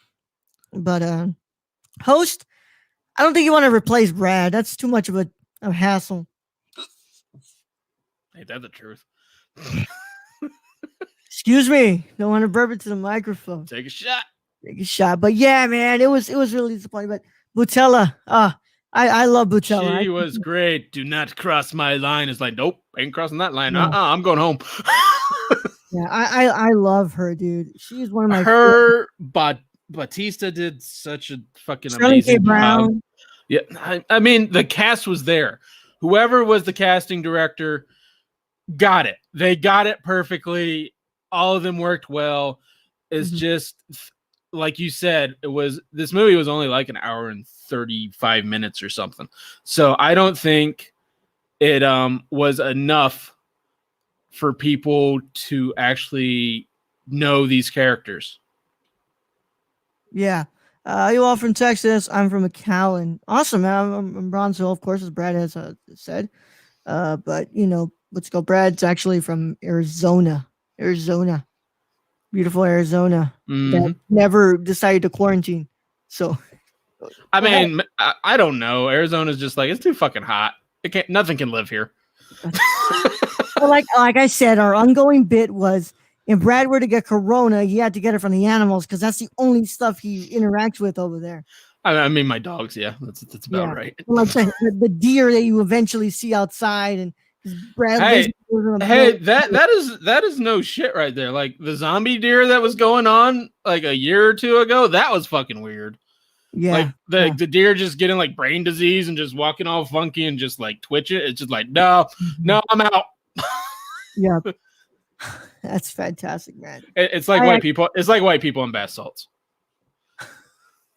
But host, I don't think you want to replace Brad. That's too much of a hassle. Ain't that the truth? Excuse me. Don't want to burp into the microphone. Take a shot. But yeah, man, it was really disappointing. But Boutella, I love Boutella. She was great. Do not cross my line. It's like, nope, ain't crossing that line. No. I'm going home. Yeah, I love her, dude. She's one of my her. But Batista did such a fucking amazing job. Yeah, I mean, the cast was there. Whoever was the casting director got it. They got it perfectly. All of them worked well. It's just like you said, this movie was only like an hour and 35 minutes or something. So I don't think it was enough for people to actually know these characters. Yeah. You all from Texas. I'm from McAllen. Awesome, man. I'm from Bronzeville, of course, as Brad has said. But let's go. Brad's actually from Arizona. Beautiful Arizona. That never decided to quarantine. So, I mean, I don't know. Arizona's just like, it's too fucking hot. Nothing can live here. Well, like I said, our ongoing bit was if Brad were to get corona, he had to get it from the animals because that's the only stuff he interacts with over there. I mean, my dogs. Yeah, that's about right. Like the deer that you eventually see outside, and Brad. Hey, that is no shit right there. Like the zombie deer that was going on like a year or two ago, that was fucking weird. Yeah, like the deer just getting like brain disease and just walking all funky and just like twitch it. It's just like no, I'm out. Yeah, that's fantastic, man. It's like white people. It's like white people on bath salts.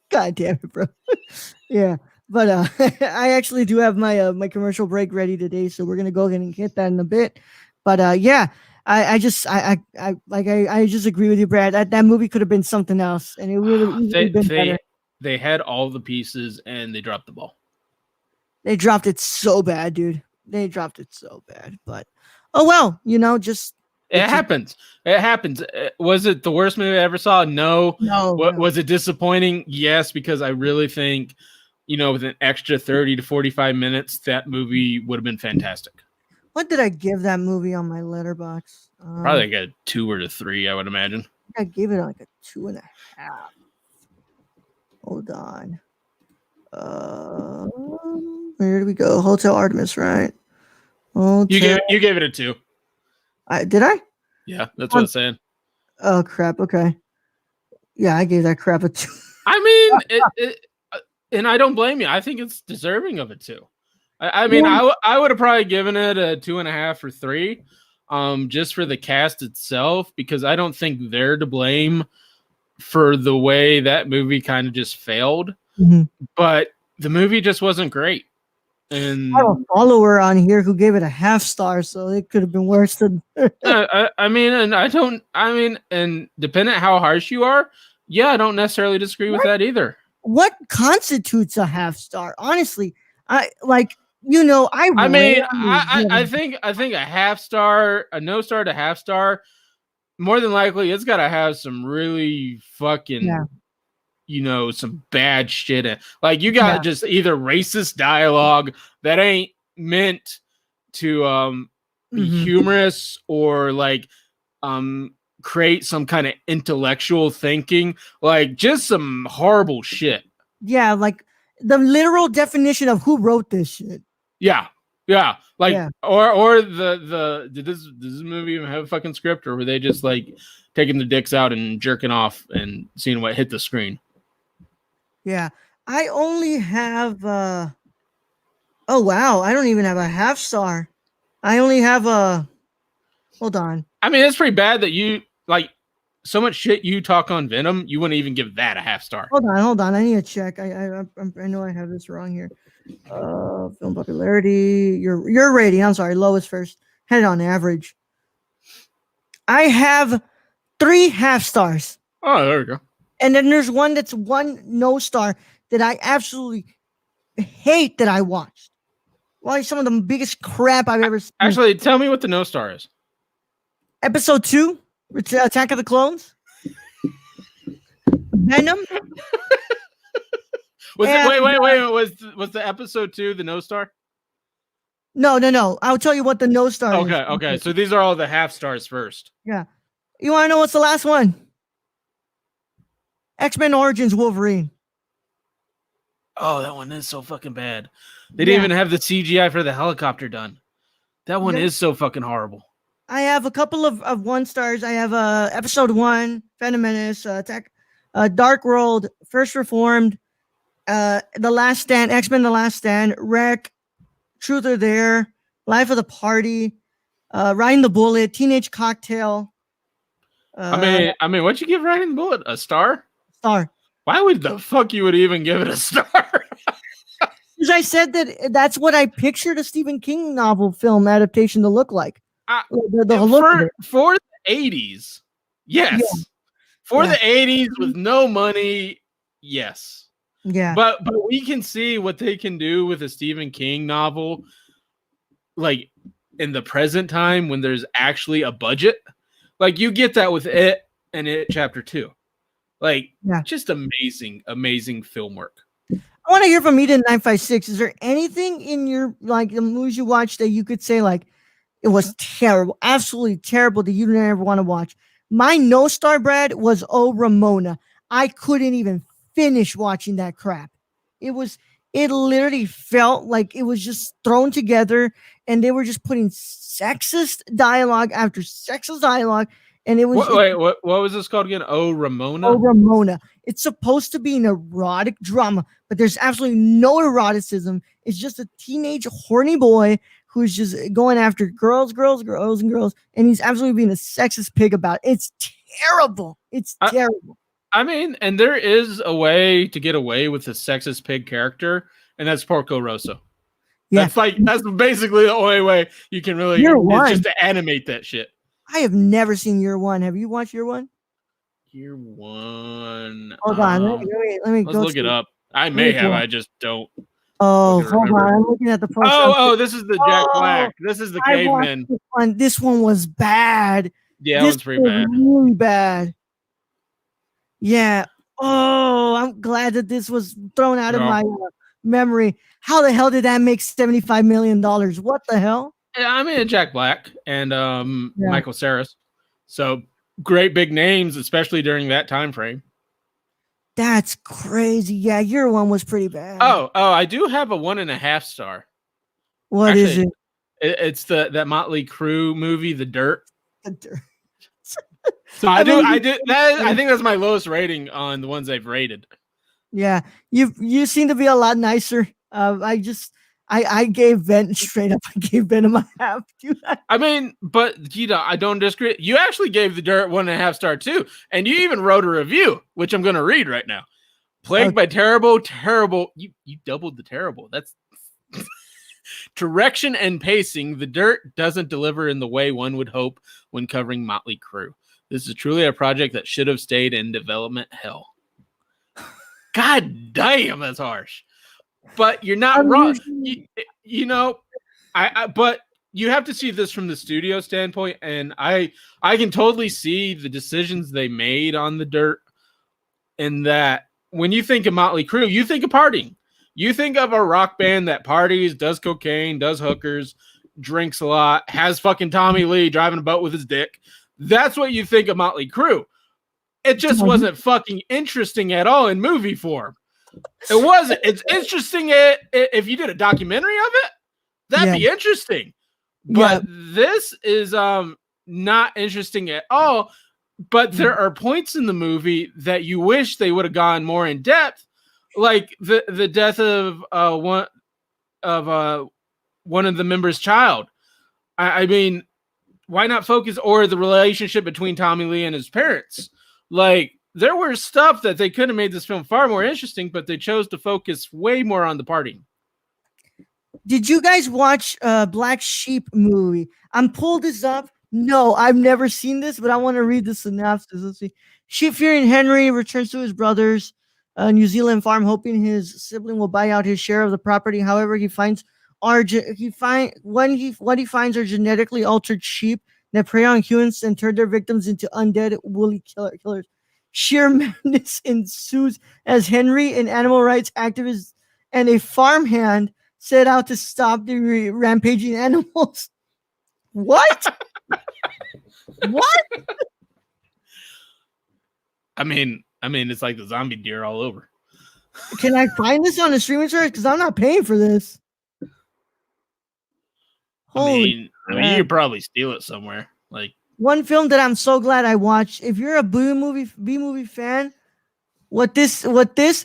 God damn it, bro. Yeah, but I actually do have my commercial break ready today, so we're gonna go ahead and hit that in a bit. But yeah, I just agree with you, Brad. That movie could have been something else, and it would have been better. They had all the pieces, and they dropped the ball. They dropped it so bad, dude. They dropped it so bad, but oh well, it happens. It happens. Was it the worst movie I ever saw? No. Was it disappointing? Yes, because I really think, with an extra 30 to 45 minutes, that movie would have been fantastic. What did I give that movie on my letterbox? Probably like a 2 or a 3, I would imagine. I gave it like a 2.5. Hold on. Where do we go? Hotel Artemis, right? You gave it a 2. Did I? Yeah, that's what I'm saying. Oh crap! Okay. Yeah, I gave that crap a 2. I mean, and I don't blame you. I think it's deserving of a 2. I mean, I would have probably given it a 2.5 or 3, just for the cast itself, because I don't think they're to blame for the way that movie kind of just failed. Mm-hmm. But the movie just wasn't great. And I have a follower on here who gave it a 0.5 star, so it could have been worse than. I mean, and depending on how harsh you are, yeah, I don't necessarily disagree with that either. What constitutes a 0.5 star? Honestly, I think a 0.5 star, a no star to 0.5 star, more than likely it's got to have some really fucking. Some bad shit in. Like you got just either racist dialogue that ain't meant to be humorous or like create some kind of intellectual thinking, like just some horrible shit. Yeah, like the literal definition of who wrote this shit. Yeah. Like or did this movie even have a fucking script, or were they just like taking the dicks out and jerking off and seeing what hit the screen? Yeah, I only have oh wow, I don't even have a 0.5 star. I only have a hold on. I mean, it's pretty bad that you like so much shit you talk on Venom, you wouldn't even give that a 0.5 star. Hold on. I need to check. I know I have this wrong here. Film popularity, your rating. I'm sorry, lowest first. Head on average. I have 3 0.5 stars. Oh, there we go. And then there's one that's 1 no star that I absolutely hate that I watched. Well, some of the biggest crap I've ever seen. Actually, tell me what the no star is. Episode 2, Attack of the Clones. Venom. Wait. Was the episode 2 the no star? No. I'll tell you what the no star is. Okay. So these are all the 0.5 stars first. Yeah. You want to know what's the last one? X-Men Origins Wolverine. Oh, that one is so fucking bad. They didn't even have the CGI for the helicopter done. That one is so fucking horrible. I have a couple of 1 stars. I have episode 1, Phantom Menace, Attack, Dark World, First Reformed, The Last Stand, X-Men The Last Stand, Wreck, Truth or Dare, Life of the Party, Riding the Bullet, Teenage Cocktail. I mean, what'd you give Riding the Bullet? A star? Star. Why would the fuck you would even give it a star? Because I said that's what I pictured a Stephen King novel film adaptation to look like. For the 80s, yes. Yeah. For the 80s with no money, yes. Yeah. But we can see what they can do with a Stephen King novel, like in the present time when there's actually a budget. Like you get that with It and It Chapter 2. Like just amazing film work. I want to hear from Eden 956. Is there anything in your like the movies you watch that you could say like It was terrible, absolutely terrible that you didn't ever want to watch. My no star, Brad, was Oh Ramona. I couldn't even finish watching that crap. It was, it literally felt like it was just thrown together and they were just putting sexist dialogue after sexist dialogue. And it was, What was this called again? Oh, Ramona? Oh Ramona. It's supposed to be an erotic drama, but there's absolutely no eroticism. It's just a teenage horny boy who's just going after girls, girls, girls, and girls, and he's absolutely being a sexist pig about it. It's terrible. It's terrible. I mean, and there is a way to get away with a sexist pig character, and that's Porco Rosso. Yeah. That's basically the only way you can really is just to animate that shit. I have never seen Year One. Have you watched Year One? Year One. Hold on. Let me let's look it up. I may have. I just don't. Oh, hold on. I'm looking at the post. Oh, this is the Jack Black. This is the caveman. This one was bad. Yeah, that one's pretty bad. Really bad. Yeah. Oh, I'm glad that this was thrown out of my memory. How the hell did that make $75 million? What the hell? Yeah, I mean, Jack Black and Michael Cera. So great big names, especially during that time frame. That's crazy. Yeah, Year One was pretty bad. Oh, I do have a 1.5 star. What is it? It's that Motley Crue movie, The Dirt. The Dirt. So I think that's my lowest rating on the ones I've rated. Yeah, you seem to be a lot nicer. I gave Venom straight up. I gave Venom a half. I mean, but I don't disagree. You actually gave The Dirt 1.5 star too, and you even wrote a review, which I'm going to read right now. Plagued by terrible. You doubled the terrible. That's direction and pacing. The Dirt doesn't deliver in the way one would hope when covering Motley Crue. This is truly a project that should have stayed in development hell. God damn, that's harsh. But you're not wrong. But you have to see this from the studio standpoint, and I can totally see the decisions they made on The Dirt. In that, when you think of Motley Crue, you think of partying. You think of a rock band that parties, does cocaine, does hookers, drinks a lot, has fucking Tommy Lee driving a boat with his dick. That's what you think of Motley Crue. It just wasn't fucking interesting at all in movie form. It wasn't. It's interesting if you did a documentary of it. That'd be interesting. But this is not interesting at all. But there are points in the movie that you wish they would have gone more in depth, like the death of one of the members' child. I mean, why not focus or the relationship between Tommy Lee and his parents? Like, there were stuff that they could have made this film far more interesting, but they chose to focus way more on the partying. Did you guys watch Black Sheep movie? I'm pulled this up. No, I've never seen this, but I want to read the synopsis. Let's see. Sheep-fearing Henry returns to his brother's New Zealand farm, hoping his sibling will buy out his share of the property. However, he finds what he finds are genetically altered sheep that prey on humans and turn their victims into undead woolly killers. Sheer madness ensues as Henry, an animal rights activist and a farmhand, set out to stop the rampaging animals. What? What? I mean, it's like the zombie deer all over. Can I find this on the streaming service? Because I'm not paying for this. I mean, you could probably steal it somewhere. Like, one film that I'm so glad I watched. If you're a B movie fan, what this,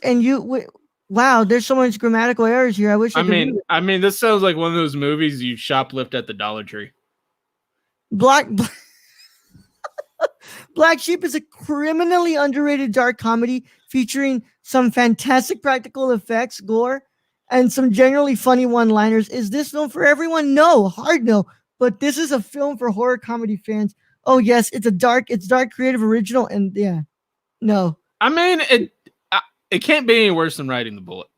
and you, wow, there's so much grammatical errors here. I wish. I mean, this sounds like one of those movies you shoplift at the Dollar Tree. Black Sheep is a criminally underrated dark comedy featuring some fantastic practical effects, gore, and some generally funny one-liners. Is this film for everyone? No, hard no. But this is a film for horror comedy fans. Oh yes, it's dark, creative, original, and no. I mean, it can't be any worse than Riding the Bullet,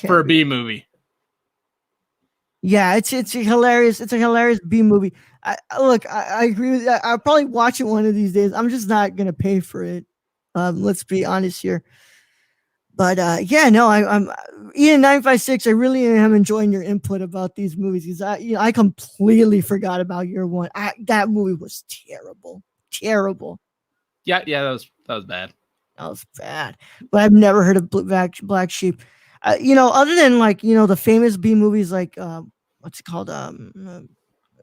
for a B movie. Yeah, it's a hilarious B movie. I agree with that. I'll probably watch it one of these days. I'm just not gonna pay for it. Let's be honest here. But yeah, no, I'm Ian 956. I really am enjoying your input about these movies because I completely forgot about Year One. That movie was terrible, terrible. Yeah, that was bad. That was bad. But I've never heard of Black Sheep. Other than the famous B movies like what's it called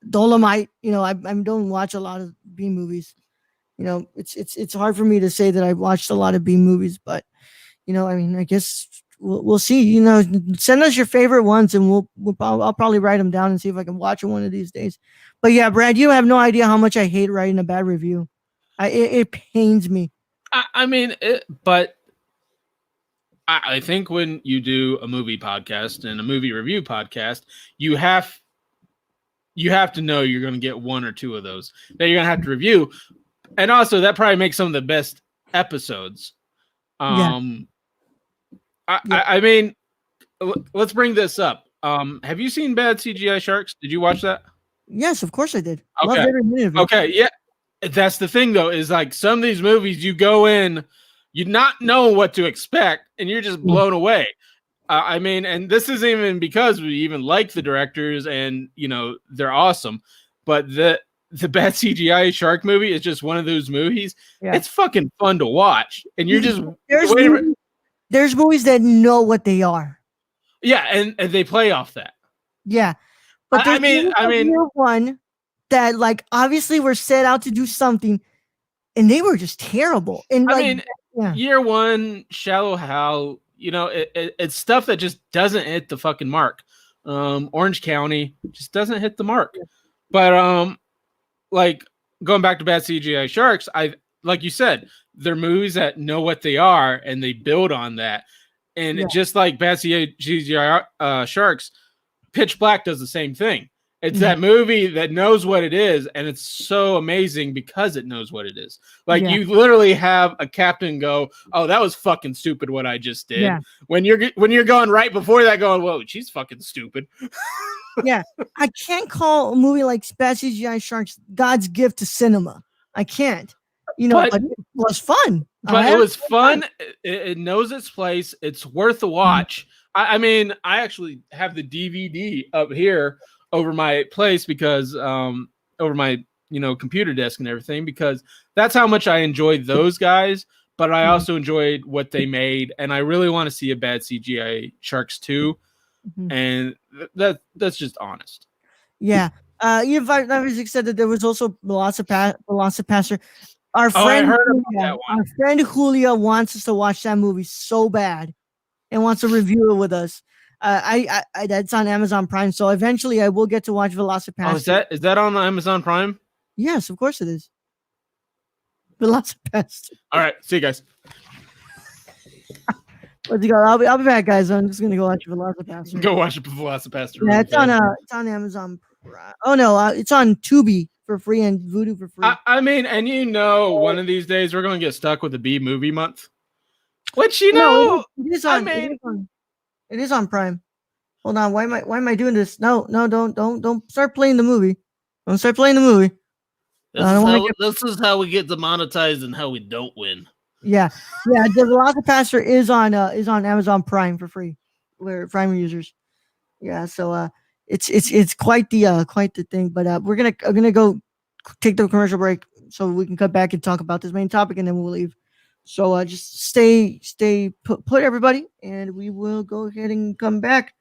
Dolomite. I don't watch a lot of B movies. It's hard for me to say that I've watched a lot of B movies, but I mean, I guess we'll see. Send us your favorite ones, and I'll probably write them down and see if I can watch them one of these days. But yeah, Brad, you have no idea how much I hate writing a bad review. It pains me. I mean, but I think when you do a movie podcast and a movie review podcast, you have to know you're going to get one or two of those that you're going to have to review, and also that probably makes some of the best episodes. Yeah. I mean, let's bring this up. Have you seen Bad CGI Sharks? Did you watch that? Yes, of course I did. Okay. Loved every minute of it. Okay, yeah. That's the thing, though, is like some of these movies you go in, you not know what to expect, and you're just blown away. I mean, and this isn't even because we even like the directors and, they're awesome, but the Bad CGI Shark movie is just one of those movies. Yeah. It's fucking fun to watch, and you're just there's movies that know what they are. Yeah, and they play off that. Yeah, but I mean, one that obviously were set out to do something, and they were just terrible. And Year One, Shallow Hal, it's stuff that just doesn't hit the fucking mark. Orange County just doesn't hit the mark. But going back to Bad CGI Sharks, like you said, they're movies that know what they are and they build on that. And just like Bad CGI Sharks, Pitch Black does the same thing. It's that movie that knows what it is, and it's so amazing because it knows what it is. You literally have a captain go, "Oh, that was fucking stupid what I just did." Yeah. When you're going right before that, going, "Whoa, she's fucking stupid." Yeah, I can't call a movie like Bad CGI Sharks God's gift to cinema. I can't. But it was fun. But it was fun. It knows its place. It's worth a watch. I mean, I actually have the DVD up here over my place because over my computer desk and everything, because that's how much I enjoyed those guys, but I also enjoyed what they made, and I really want to see a Bad CGI Sharks 2, and that's just honest. Yeah. You said that there was also Velocipaster. Our friend Julia wants us to watch that movie so bad and wants to review it with us. I that's on Amazon Prime, so eventually I will get to watch Velocipaster. Oh, is that on Amazon Prime? Yes, of course it is. Velocipaster. All right, see you guys. Let's go. I'll be back, guys. I'm just gonna go watch Velocipaster. Go watch Velocipaster. Yeah, it's on Amazon Prime. Oh no, it's on Tubi for free and Vudu for free. I mean, and one of these days we're gonna get stuck with the B movie month, which it is on. It is on Prime. Hold on. Why am I doing this? No, don't start playing the movie. Don't start playing the movie. This is how we get demonetized and how we don't win. Yeah. The Velocipaster is on Amazon Prime for free, where Prime users. Yeah. So it's quite the thing. But I'm gonna go take the commercial break so we can cut back and talk about this main topic, and then we'll leave. So just stay put everybody, and we will go ahead and come back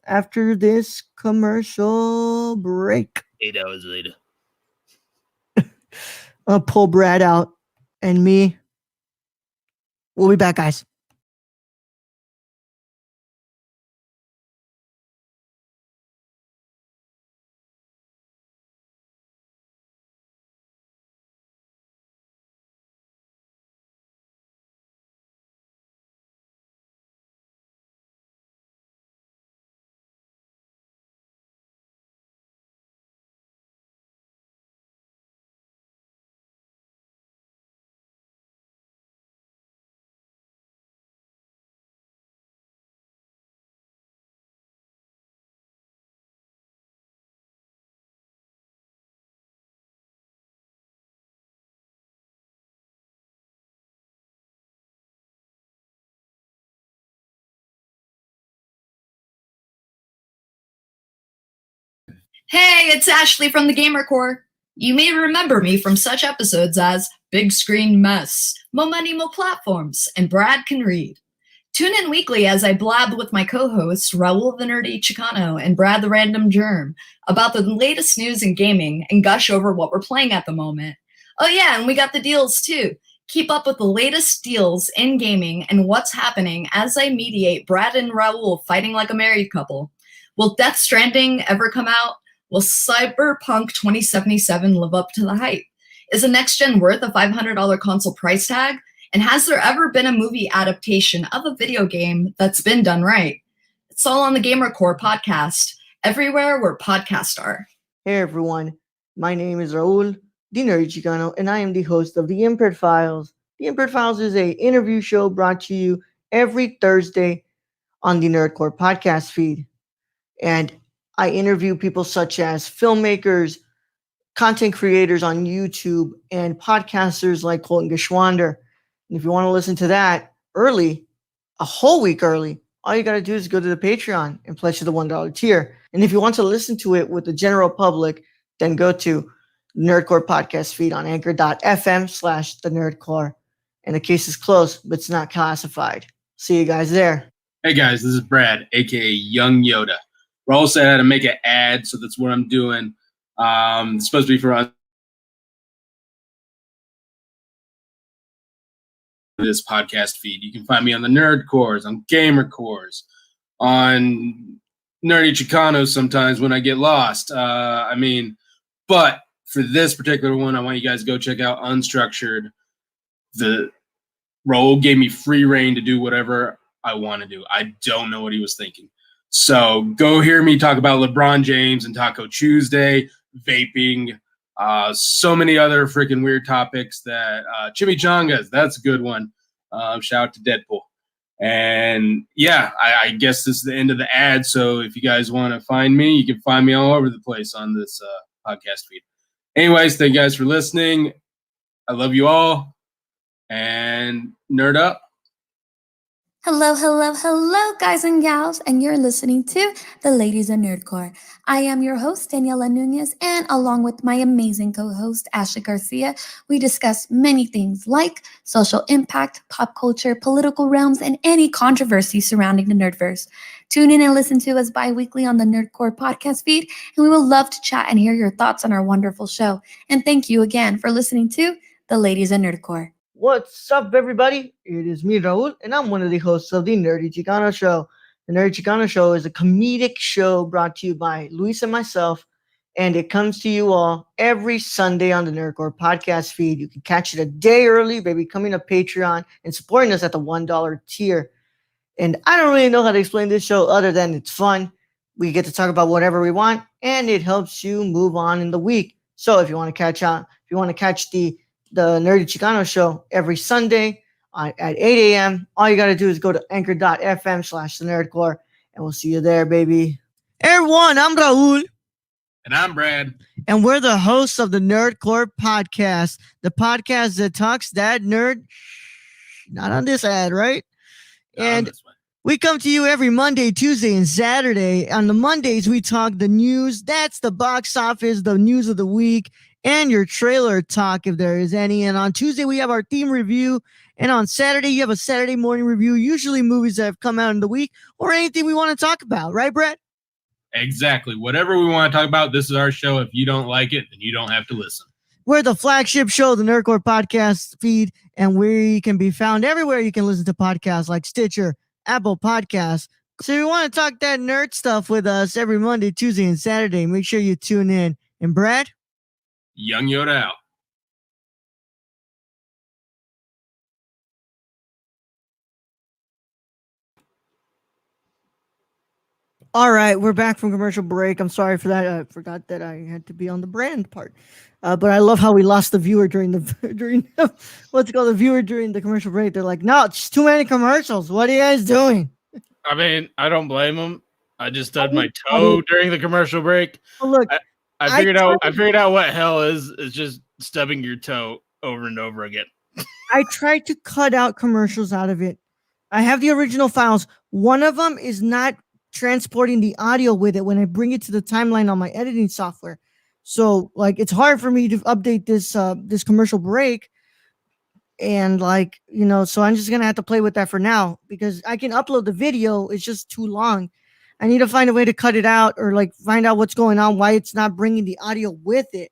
after this commercial break. 8 hours later. I'll pull Brad out, and me. We'll be back, guys. Hey, it's Ashley from the Gamer Core. You may remember me from such episodes as Big Screen Mess, Mo Money Mo Platforms, and Brad Can Read. Tune in weekly as I blab with my co-hosts Raul the Nerdy Chicano and Brad the Random Germ about the latest news in gaming and gush over what we're playing at the moment. Oh yeah, and we got the deals too. Keep up with the latest deals in gaming and what's happening as I mediate Brad and Raul fighting like a married couple. Will Death Stranding ever come out? Will Cyberpunk 2077 live up to the hype? Is a next gen worth a $500 console price tag? And has there ever been a movie adaptation of a video game that's been done right? It's all on the Gamer Core podcast, everywhere where podcasts are. Hey everyone, my name is Raul, the Nerdy Chicano, and I am the host of The Impaired Files. The Impaired Files is a interview show brought to you every Thursday on the Nerdcore podcast feed. And I interview people such as filmmakers, content creators on YouTube, and podcasters like Colton Geschwander. And if you want to listen to that early, a whole week early, all you got to do is go to the Patreon and pledge to the $1 tier. And if you want to listen to it with the general public, then go to Nerdcore podcast feed on anchor.fm/the Nerdcore. And the case is closed, but it's not classified. See you guys there. Hey guys, this is Brad, aka Young Yoda. Raul said I had to make an ad, so that's what I'm doing. It's supposed to be for us. This podcast feed. You can find me on the Nerd Cores, on Gamer Cores, on Nerdy Chicanos sometimes when I get lost. But for this particular one, I want you guys to go check out Unstructured. The Raul gave me free reign to do whatever I want to do. I don't know what he was thinking. So go hear me talk about LeBron James and Taco Tuesday, vaping, so many other freaking weird topics that chimichangas, that's a good one. Shout out to Deadpool. And yeah, I guess this is the end of the ad. So if you guys want to find me, you can find me all over the place on this podcast feed. Anyways, thank you guys for listening. I love you all. And nerd up. Hello, hello, hello, guys and gals, and you're listening to The Ladies of Nerdcore. I am your host, Daniela Nunez, and along with my amazing co-host, Ashley Garcia, we discuss many things like social impact, pop culture, political realms, and any controversy surrounding the Nerdverse. Tune in and listen to us bi-weekly on the Nerdcore podcast feed, and we would love to chat and hear your thoughts on our wonderful show. And thank you again for listening to The Ladies of Nerdcore. What's up, everybody? It is me, Raul, and I'm one of the hosts of the Nerdy Chicano Show. The Nerdy Chicano Show is a comedic show brought to you by Luis and myself, and it comes to you all every Sunday on the Nerdcore podcast feed. You can catch it a day early by becoming a Patreon and supporting us at the $1 tier. And I don't really know how to explain this show other than it's fun. We get to talk about whatever we want, and it helps you move on in the week. So if you want to catch the Nerdy Chicano Show every Sunday at 8 a.m. All you got to do is go to anchor.fm/the Nerdcore, and we'll see you there, baby. Hey, everyone, I'm Raul. And I'm Brad. And we're the hosts of the Nerdcore podcast, the podcast that talks that nerd. Not on this ad, right? And we come to you every Monday, Tuesday, and Saturday. On the Mondays, we talk the news. That's the box office, the news of the week, and your trailer talk if there is any. And on Tuesday, we have our theme review. And on Saturday, you have a Saturday morning review, usually movies that have come out in the week or anything we want to talk about. Right, Brett? Exactly. Whatever we want to talk about, this is our show. If you don't like it, then you don't have to listen. We're the flagship show, the Nerdcore podcast feed, and we can be found everywhere you can listen to podcasts like Stitcher, Apple Podcasts. So if you want to talk that nerd stuff with us every Monday, Tuesday, and Saturday, make sure you tune in. And Brad? Young Yoda out. All right, we're back from commercial break. I'm sorry for that. I forgot that I had to be on the brand part. But I love how we lost the viewer during the commercial break. They're like, no, it's too many commercials. What are you guys doing? I mean, I don't blame them. I just stubbed my toe during the commercial break. Well, look, I figured out what hell is just stubbing your toe over and over again. I tried to cut out commercials out of it. I have the original files. One of them is not transporting the audio with it when I bring it to the timeline on my editing software. So like it's hard for me to update this commercial break, and like so I'm just gonna have to play with that for now because I can upload the video. It's just too long. I need to find a way to cut it out or like find out what's going on, why it's not bringing the audio with it.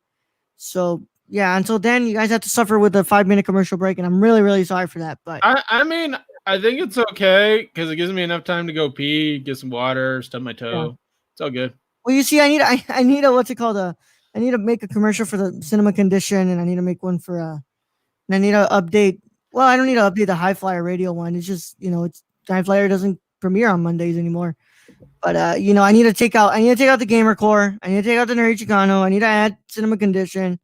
So yeah, until then, you guys have to suffer with a 5-minute commercial break, and I'm really, really sorry for that. But I mean, I think it's okay because it gives me enough time to go pee, get some water, stub my toe. Yeah. It's all good. Well, you see, I need a what's it called? I need to make a commercial for the cinema condition, and I need to make one for and I need to update. Well, I don't need to update the High Flyer radio one. It's just it's High Flyer doesn't premiere on Mondays anymore. But I need to take out the Gamer Core. I need to take out the Nerdy Chicano. I need to add cinema condition.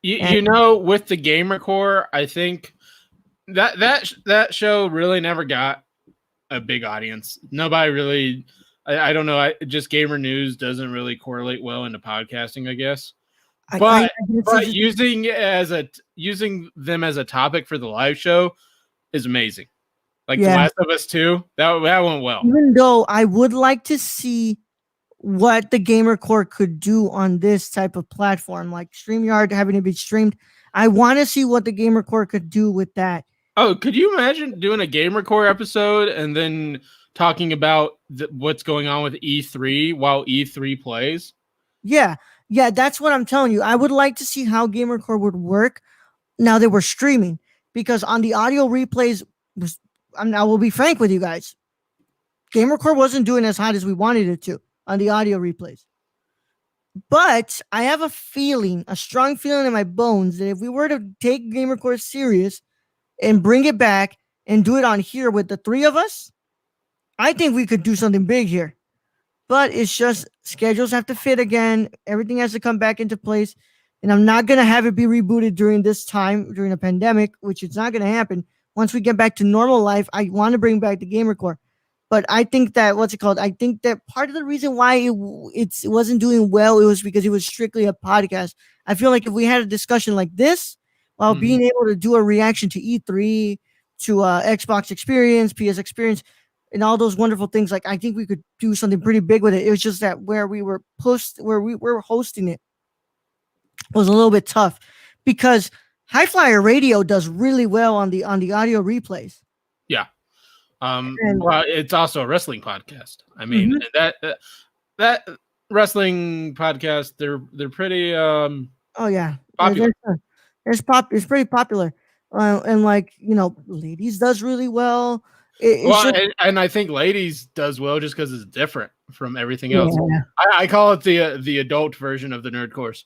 With the Gamer Core, I think that show really never got a big audience. Nobody really, I don't know. Just gamer news doesn't really correlate well into podcasting, I guess. But using them as a topic for the live show is amazing. Like The Last of Us 2, that went well. Even though I would like to see what the Gamer Core could do on this type of platform, like StreamYard having to be streamed. I want to see what the Gamer Core could do with that. Oh, could you imagine doing a Gamer Core episode and then talking about what's going on with E3 while E3 plays? Yeah, that's what I'm telling you. I would like to see how Gamer Core would work now that we're streaming, because on the audio replays, I will be frank with you guys, Gamer Core wasn't doing as hot as we wanted it to on the audio replays. But I have a strong feeling in my bones that if we were to take Gamer Core serious and bring it back and do it on here with the three of us, I think we could do something big here. But it's just schedules have to fit again. Everything has to come back into place. And I'm not going to have it be rebooted during this time, during a pandemic, which is not going to happen. Once we get back to normal life, I want to bring back the Gamer Core. But I think that, I think that part of the reason why it wasn't doing well, it was because it was strictly a podcast. I feel like if we had a discussion like this, while being able to do a reaction to E3, to Xbox experience, PS experience, and all those wonderful things, like I think we could do something pretty big with it. It was just that where we were hosting it was a little bit tough, because High Flyer Radio does really well on the audio replays. Yeah. Well, it's also a wrestling podcast. I mean, that wrestling podcast, they're pretty oh yeah, popular. It's pretty popular. And like, Ladies does really well. And I think Ladies does well just because it's different from everything else. Yeah. I call it the adult version of the Nerd Course.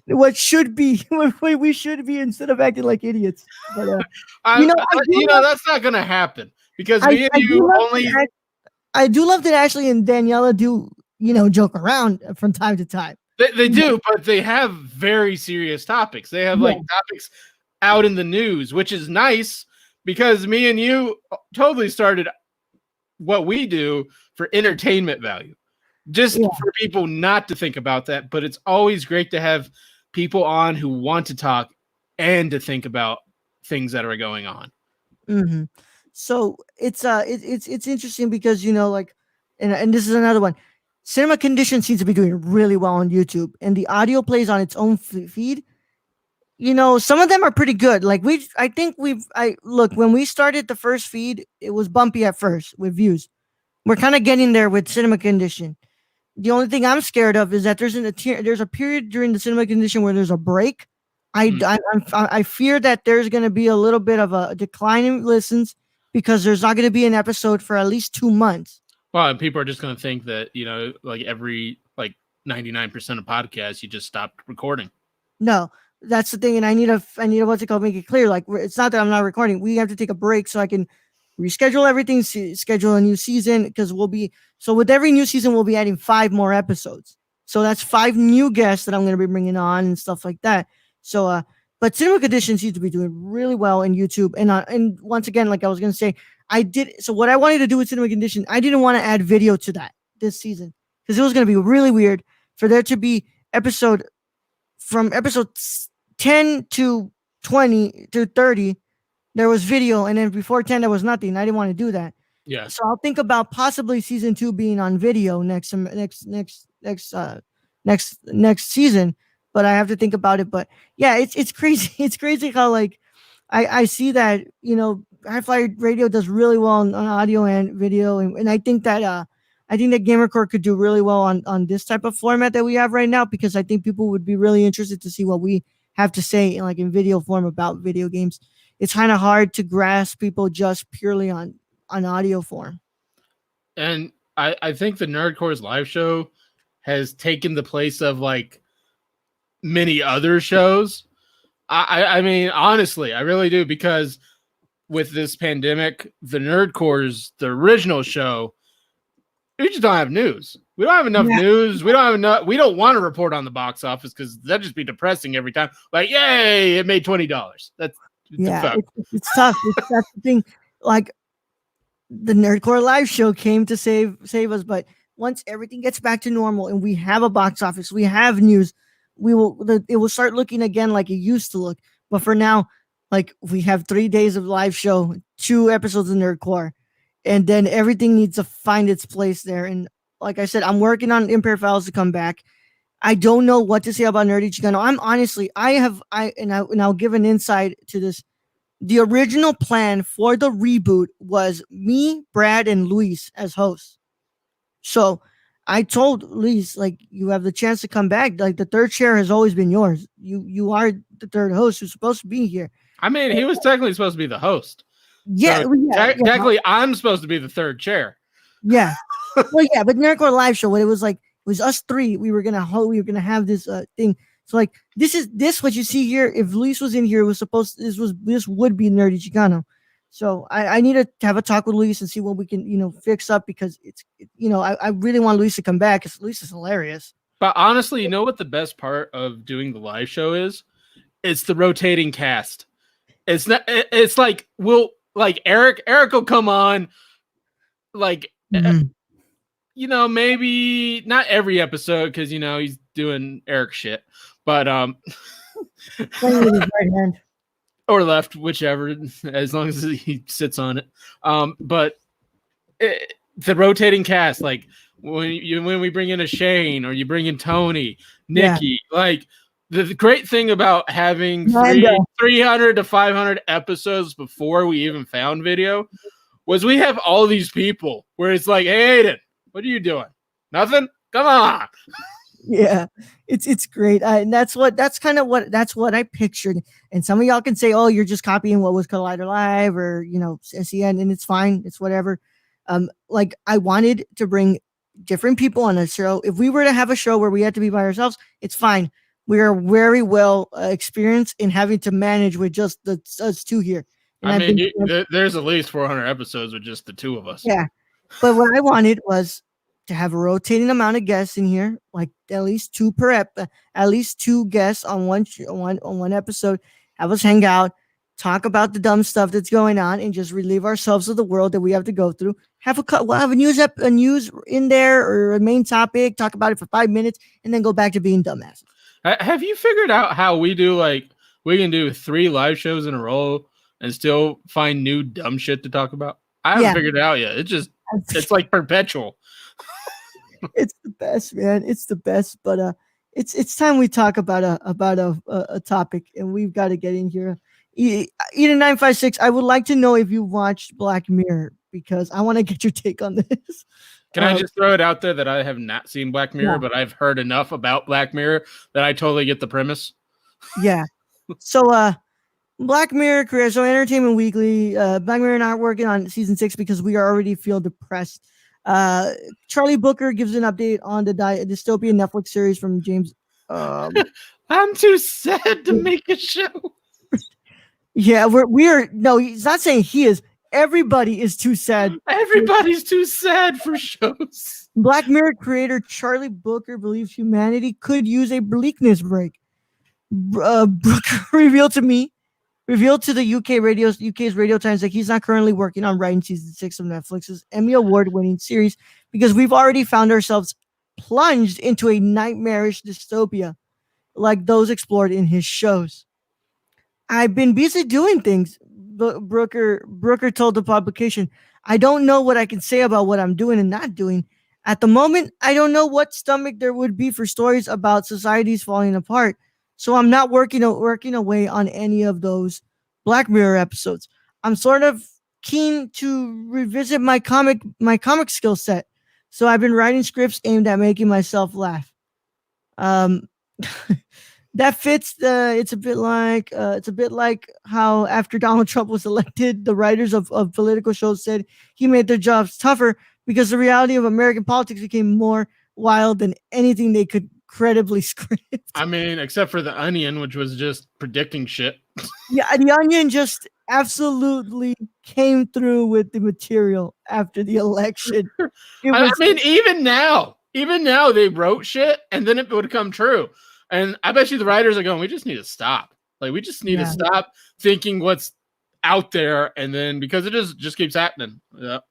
What should be what we should be, instead of acting like idiots. But that's not gonna happen, because me and you only. I do love that Ashley and Daniela do joke around from time to time. They do, but they have very serious topics. They have like topics out in the news, which is nice, because me and you totally started what we do for entertainment value. Just for people not to think about that, but it's always great to have people on who want to talk and to think about things that are going on. Mm-hmm. So it's interesting because and this is another one. Cinema Condition seems to be doing really well on YouTube, and the audio plays on its own feed. Some of them are pretty good. Like when we started the first feed, it was bumpy at first with views. We're kind of getting there with Cinema Condition. The only thing I'm scared of is that there's a period during the Cinema Condition where there's a break. I fear that there's going to be a little bit of a decline in listens, because there's not going to be an episode for at least 2 months. Well, and people are just going to think that, like every 99% of podcasts, you just stopped recording. No, that's the thing. And I need to make it clear. Like, it's not that I'm not recording. We have to take a break so I can reschedule everything, schedule a new season, because with every new season, we'll be adding 5 more episodes. So that's 5 new guests that I'm going to be bringing on and stuff like that. So, but Cinema Condition seems to be doing really well in YouTube. And once again, like I was going to say, so what I wanted to do with Cinema Condition, I didn't want to add video to that this season, because it was going to be really weird for there to be from episode 10 to 20 to 30, there was video, and then before 10 there was nothing. I didn't want to do that. Yeah. So I'll think about possibly season 2 being on video next season, but I have to think about it. But yeah, it's crazy. It's crazy how like I see that High Flyer Radio does really well on audio and video, and I think that Gamercore could do really well on this type of format that we have right now, because I think people would be really interested to see what we have to say in video form about video games. It's kind of hard to grasp people just purely on audio form. And I think the Nerdcore's live show has taken the place of like many other shows. I mean, honestly, I really do, because with this pandemic, the the original show, we just don't have news. We don't have enough news. We don't have enough. We don't want to report on the box office because that'd just be depressing every time. Like, yay, it made $20. It's tough. That's the thing. Like, the Nerdcore live show came to save us, but once everything gets back to normal and we have a box office, we have news, it will start looking again like it used to look. But for now, like, we have 3 days of live show, 2 episodes of Nerdcore, and then everything needs to find its place there. And like I said, I'm working on Impaired Files to come back. I don't know what to say about Nerdy Chicano. I'll give an insight to this. The original plan for the reboot was me, Brad, and Luis as hosts. So I told Luis, like, you have the chance to come back. Like, the third chair has always been yours. You are the third host who's supposed to be here. I mean, he was technically supposed to be the host. Yeah, so technically, I'm supposed to be the third chair. Yeah, well, yeah, but Nerdcore live show, what it was like, it was us 3. We were gonna have this thing. So like, this what you see here. If Luis was in here, this would be Nerdy Chicano. So I need to have a talk with Luis and see what we can fix up, because I really want Luis to come back, because Luis is hilarious. But honestly, you know what the best part of doing the live show is? It's the rotating cast. It's not. It's like Eric will come on, like maybe not every episode, because he's doing Eric shit. But Playing with his right hand or left, whichever, as long as he sits on it. But the rotating cast, like when we bring in a Shane, or you bring in Tony, Nikki, like the great thing about having 300 to 500 episodes before we even found video was we have all these people where it's like, hey, Aiden, what are you doing? Nothing? Come on. Yeah, it's great. And that's what I pictured. And some of y'all can say, oh, you're just copying what was Collider Live or SEN, and it's fine. It's whatever. Like, I wanted to bring different people on a show. If we were to have a show where we had to be by ourselves, it's fine. We are very well experienced in having to manage with just us 2 here. And there's at least 400 episodes with just the 2 of us. Yeah, but what I wanted was to have a rotating amount of guests in here, like at least 2 at least 2 guests on one episode. Have us hang out, talk about the dumb stuff that's going on, and just relieve ourselves of the world that we have to go through. We'll have a news in there, or a main topic, talk about it for 5 minutes, and then go back to being dumbasses. Have you figured out how we do, like, we can do 3 live shows in a row and still find new dumb shit to talk about? I haven't figured it out yet. It's like perpetual. It's the best, man. It's the best. But it's time we talk about a topic, and we've got to get in here. Eden956, I would like to know if you watched Black Mirror, because I want to get your take on this. Can I just throw it out there that I have not seen Black Mirror, but I've heard enough about Black Mirror that I totally get the premise? Yeah. So Black Mirror career. So Entertainment Weekly, Black Mirror not working on season 6 because we already feel depressed. Charlie Booker gives an update on the dystopian Netflix series from James. I'm too sad to make a show. Yeah, no, he's not saying he is. Everybody is too sad. Everybody's too sad for shows. Black Mirror creator Charlie Booker believes humanity could use a bleakness break. Booker revealed to the UK's Radio Times that he's not currently working on writing season 6 of Netflix's Emmy Award-winning series, because we've already found ourselves plunged into a nightmarish dystopia like those explored in his shows. I've been busy doing things, Brooker told the publication. I don't know what I can say about what I'm doing and not doing. At the moment, I don't know what stomach there would be for stories about societies falling apart. So I'm not working away on any of those Black Mirror episodes. I'm sort of keen to revisit my comic skill set. So I've been writing scripts aimed at making myself laugh. Um, that fits the. It's a bit like how after Donald Trump was elected, the writers of political shows said he made their jobs tougher because the reality of American politics became more wild than anything they could credibly script. I mean, except for The Onion, which was just predicting shit. Yeah, The Onion just absolutely came through with the material after the election. I mean, even now they wrote shit and then it would come true. And I bet you the writers are going, we just need to stop. Like, we just need to stop thinking what's out there. And then because it just keeps happening. Yep.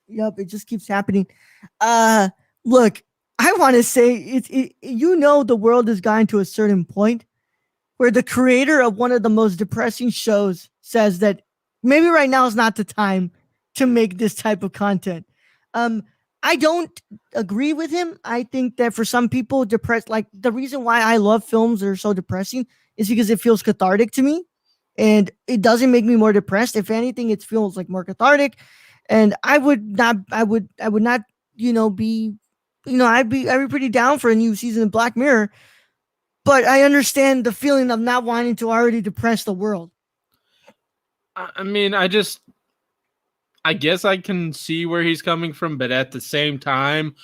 Yep, it just keeps happening. Look, I want to say the world has gotten to a certain point where the creator of one of the most depressing shows says that maybe right now is not the time to make this type of content. I don't agree with him. I think that for some people, like the reason why I love films that are so depressing is because it feels cathartic to me, and it doesn't make me more depressed. If anything, it feels like more cathartic. And I would not, I'd be pretty down for a new season of Black Mirror. But I understand the feeling of not wanting to already depress the world. I mean, I guess I can see where he's coming from, but at the same time,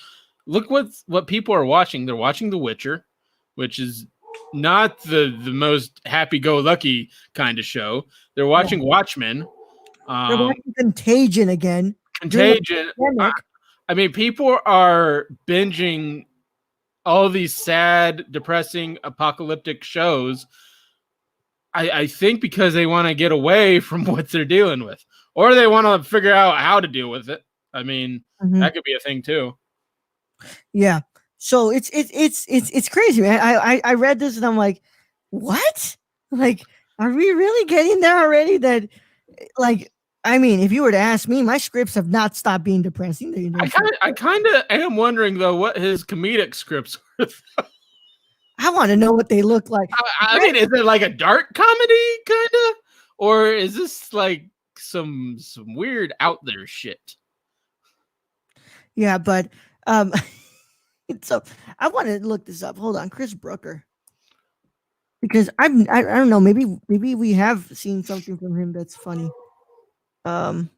look what people are watching. They're watching The Witcher, which is not the most happy-go-lucky kind of show. They're watching Watchmen. They're watching Contagion again. Contagion. I mean, people are binging all these sad, depressing, apocalyptic shows. I think because they want to get away from what they're dealing with, or they want to figure out how to deal with it. I mean, that could be a thing too. Yeah. So it's crazy, man. I read this and I'm like, what? Like, are we really getting there already? That, like, I mean, if you were to ask me, my scripts have not stopped being depressing. I kind of am wondering though what his comedic scripts are. I want to know what they look like. I mean, is it like a dark comedy kind of, or is this like some weird out there shit? Yeah, but so I want to look this up. Hold on, Chris Brooker, because I don't know. Maybe we have seen something from him that's funny. No,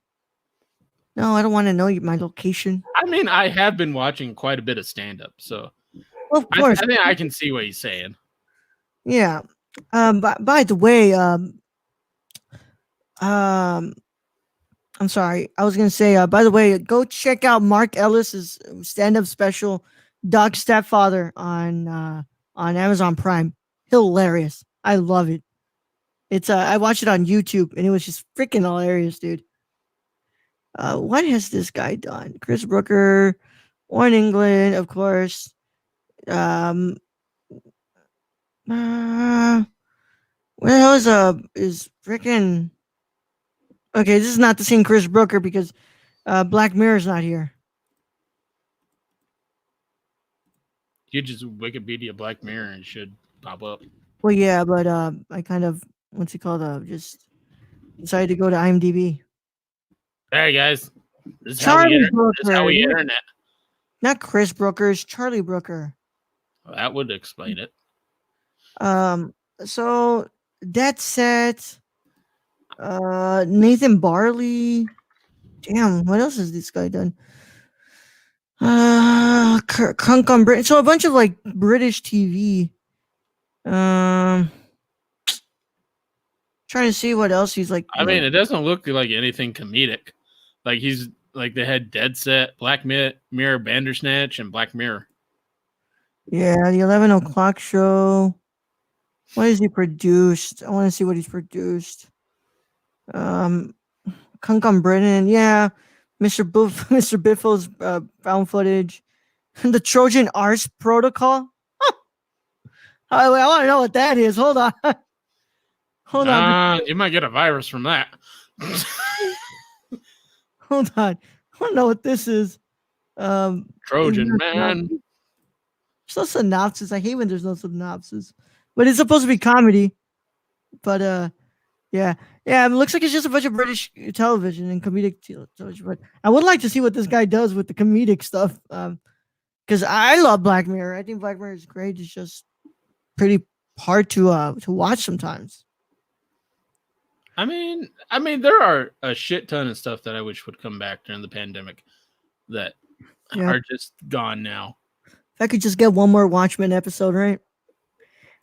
I don't want to know my location. I mean, I have been watching quite a bit of stand up, so. Well, of course, I think I can see what he's saying. Yeah. By the way, I'm sorry. I was gonna say. By the way, go check out Mark Ellis's stand-up special, "Dog Stepfather" on Amazon Prime. Hilarious. I love it. It's I watched it on YouTube and it was just freaking hilarious, dude. What has this guy done? Chris Brooker, Born England, of course. Where the hell is freaking? Okay, this is not the same Chris Brooker because Black Mirror's not here. You just Wikipedia Black Mirror and it should pop up. Well, yeah, but I kind of just decided to go to IMDb. Hey guys, this is Charlie Brooker. This is how we internet. Not Chris Brooker, it's Charlie Brooker. Well, that would explain it. So that's set. Nathan Barley. Damn, what else has this guy done? Crunk on Britain. So a bunch of like British TV. Trying to see what else he's like. I mean, it doesn't look like anything comedic. Like he's like they had Dead Set, Black Mirror, Bandersnatch, and Black Mirror. Yeah, the 11 o'clock show. What has he produced? I want to see what he's produced. Kunk on Britain. Yeah. Mr. Biffle's found footage. The Trojan Arse Protocol. I want to know what that is. Hold on. Hold on. You might get a virus from that. Hold on. I don't know what this is. Trojan man. There's no synopsis. I hate when there's no synopsis. But it's supposed to be comedy. But yeah. Yeah, it looks like it's just a bunch of British television and comedic television. But I would like to see what this guy does with the comedic stuff. Because I love Black Mirror. I think Black Mirror is great. It's just pretty hard to watch sometimes. I mean, there are a shit ton of stuff that I wish would come back during the pandemic that are just gone now. If I could just get one more Watchmen episode, right?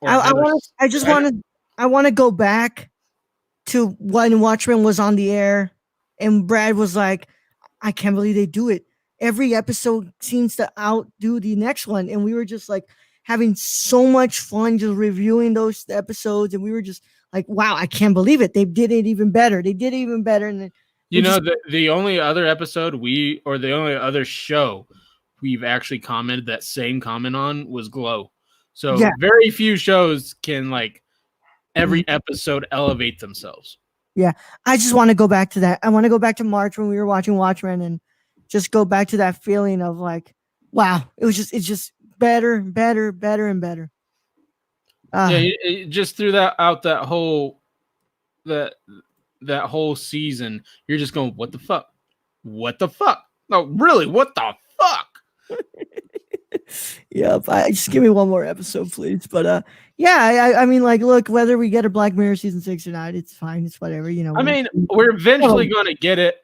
I want to go back to when Watchmen was on the air, and Brad was like, "I can't believe they do it. Every episode seems to outdo the next one," and we were just like having so much fun just reviewing those episodes, and we were just like, "Wow, I can't believe it. They did it even better. They did it even better." And then, the only other episode the only other show we've actually commented that same comment on was Glow. So very few shows can like every episode elevate themselves. Yeah, I just want to go back to that. I want to go back to March when we were watching Watchmen and just go back to that feeling of like, wow, it's just better, and better. Just threw that whole season. You're just going, what the fuck? What the fuck? No, really, what the fuck? Yep. Just give me one more episode, please. But I mean, like, look, whether we get a Black Mirror season 6 or not, it's fine. It's whatever, you know. I mean, we're eventually going to get it.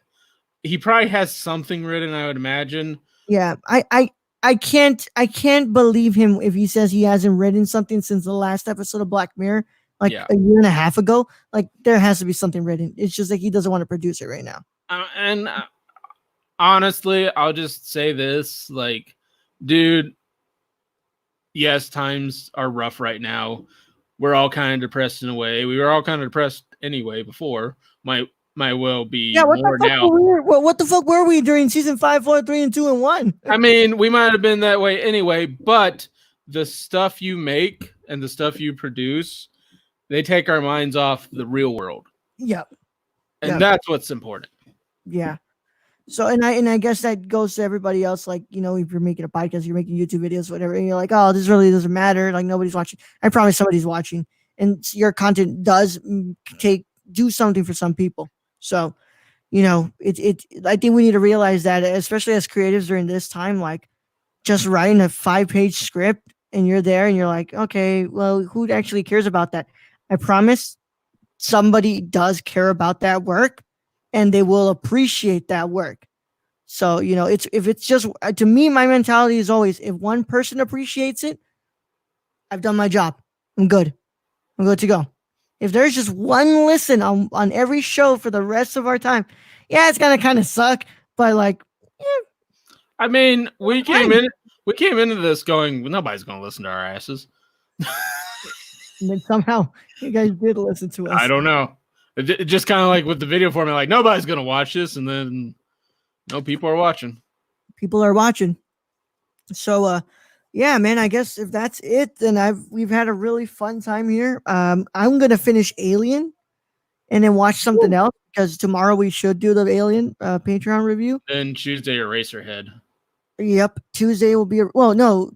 He probably has something written, I would imagine. Yeah, I can't believe him if he says he hasn't written something since the last episode of Black Mirror, a year and a half ago. Like, there has to be something written. It's just like he doesn't want to produce it right now. And honestly, I'll just say this, like, dude, yes, times are rough right now. We're all kind of depressed in a way. We were all kind of depressed anyway before. Might well be more now. What the fuck were we during season 5, 4, 3, and 2, and 1? I mean, we might have been that way anyway, but the stuff you make and the stuff you produce, they take our minds off the real world. Yep. And that's what's important. Yeah. So, and I guess that goes to everybody else. Like, you know, if you're making a podcast, you're making YouTube videos, whatever, and you're like, oh, this really doesn't matter. Like, nobody's watching. I promise somebody's watching, and your content does do something for some people. So, you know, I think we need to realize that, especially as creatives during this time, like just writing a 5-page script and you're there and you're like, okay, well, who actually cares about that? I promise somebody does care about that work and they will appreciate that work. So, you know, if it's just, to me, my mentality is always, if one person appreciates it, I've done my job. I'm good to go. If there's just one listen on every show for the rest of our time, yeah, it's gonna kind of suck. But like, I mean, we came into this going, well, nobody's gonna listen to our asses. And then somehow you guys did listen to us. I don't know. It just kind of like with the video format, like nobody's gonna watch this, and then no, people are watching. People are watching. So, yeah, man, I guess if that's it, then we've had a really fun time here. I'm gonna finish Alien and then watch something else because tomorrow we should do the Alien Patreon review. Then Tuesday, Eraserhead. Yep, Tuesday will be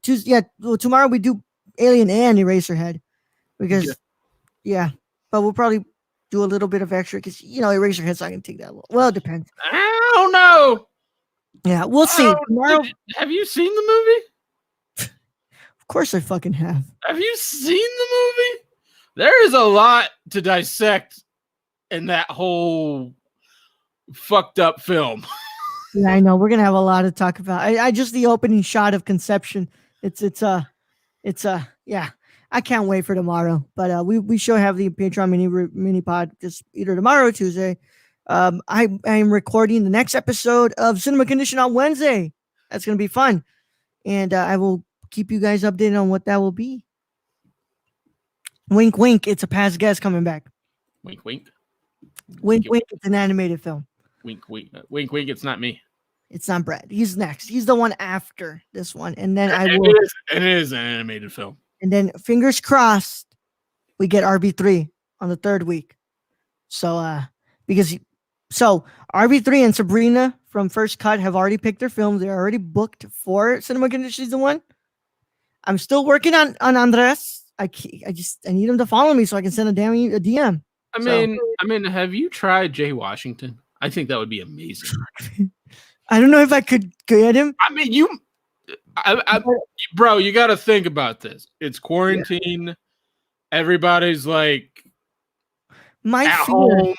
Tuesday. Yeah, well, tomorrow we do Alien and Eraserhead because but we'll probably do a little bit of extra because Eraserhead's not gonna take that long. Well, it depends. I don't know. Yeah, we'll see. Tomorrow, have you seen the movie? Of course I fucking have. Have you seen the movie? There is a lot to dissect in that whole fucked up film. Yeah, I know. We're gonna have a lot to talk about. I just the opening shot of Conception. It's yeah. I can't wait for tomorrow. But we should have the Patreon mini pod just either tomorrow or Tuesday. I am recording the next episode of Cinema Condition on Wednesday. That's gonna be fun, and I will keep you guys updated on what that will be. Wink, wink. It's a past guest coming back. Wink, wink. Wink, wink. It's an animated film. Wink, wink. Wink, wink. It's not me. It's not Brad. He's next. He's the one after this one. And then It is an animated film. And then fingers crossed, we get RB3 on the third week. So, because So RB3 and Sabrina from First Cut have already picked their films. They're already booked for Cinema Condition Season 1. I'm still working on Andres. I need him to follow me so I can send a DM. I mean, have you tried Jay Washington? I think that would be amazing. I don't know if I could get him. I mean, bro, you got to think about this. It's quarantine. Yeah. Everybody's like home.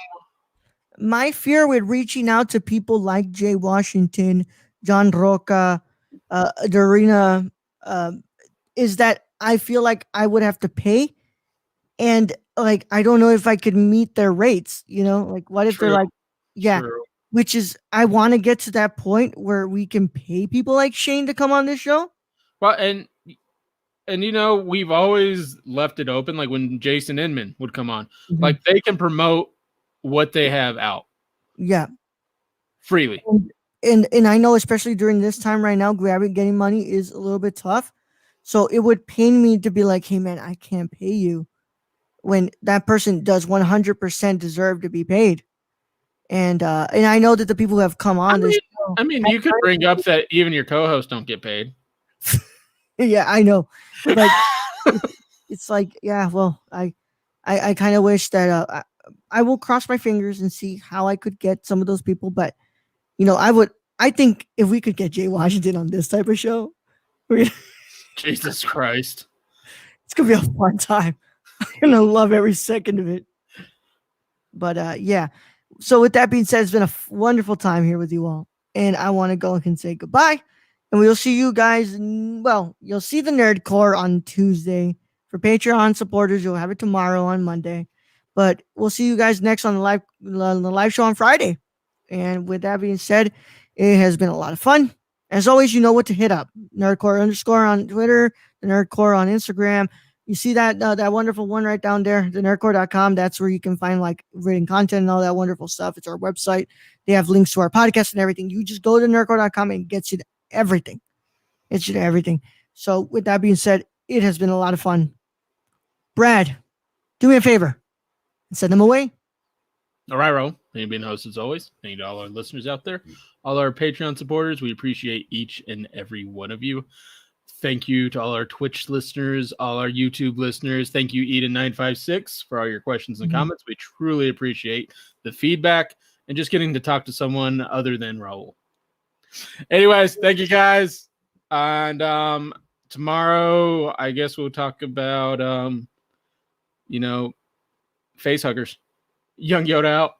My fear with reaching out to people like Jay Washington, John Roca, Dorina, is that I feel like I would have to pay, and like I don't know if I could meet their rates. You know, like what if they're like, yeah. True. Which is, I want to get to that point where we can pay people like Shane to come on this show. Well, and you know, we've always left it open. Like when Jason Inman would come on, like they can promote what they have out. Yeah. Freely. And I know, especially during this time right now, getting money is a little bit tough. So it would pain me to be like, hey man, I can't pay you when that person does 100% deserve to be paid. And I know that the people who have come on this show, you could bring up that even your co-hosts don't get paid. Yeah, I know. Like it's like, yeah, well, I kind of wish that I will cross my fingers and see how I could get some of those people. But you know, I think if we could get Jay Washington on this type of show, Jesus Christ, it's gonna be a fun time. I'm gonna love every second of it. But yeah. So with that being said, it's been a wonderful time here with you all. And I want to go and say goodbye. And we'll see you guys. Well, you'll see the Nerdcore on Tuesday. For Patreon supporters, you'll have it tomorrow on Monday. But we'll see you guys next on the live show on Friday. And with that being said, it has been a lot of fun. As always, you know what to hit up. Nerdcore_ on Twitter, the Nerdcore on Instagram. You see that wonderful one right down there, thenerdcore.com. That's where you can find like written content and all that wonderful stuff. It's our website. They have links to our podcast and everything. You just go to nerdcore.com and it gets you to everything. It's you to everything. So with that being said, it has been a lot of fun. Brad, do me a favor and send them away. All right, Ro. Thank you for being host as always. Thank you to all our listeners out there, all our Patreon supporters. We appreciate each and every one of you. Thank you to all our Twitch listeners, all our YouTube listeners. Thank you, Eden956, for all your questions and comments. We truly appreciate the feedback and just getting to talk to someone other than Raul. Anyways, thank you guys. And tomorrow, I guess we'll talk about, face huggers. Young Yoda out.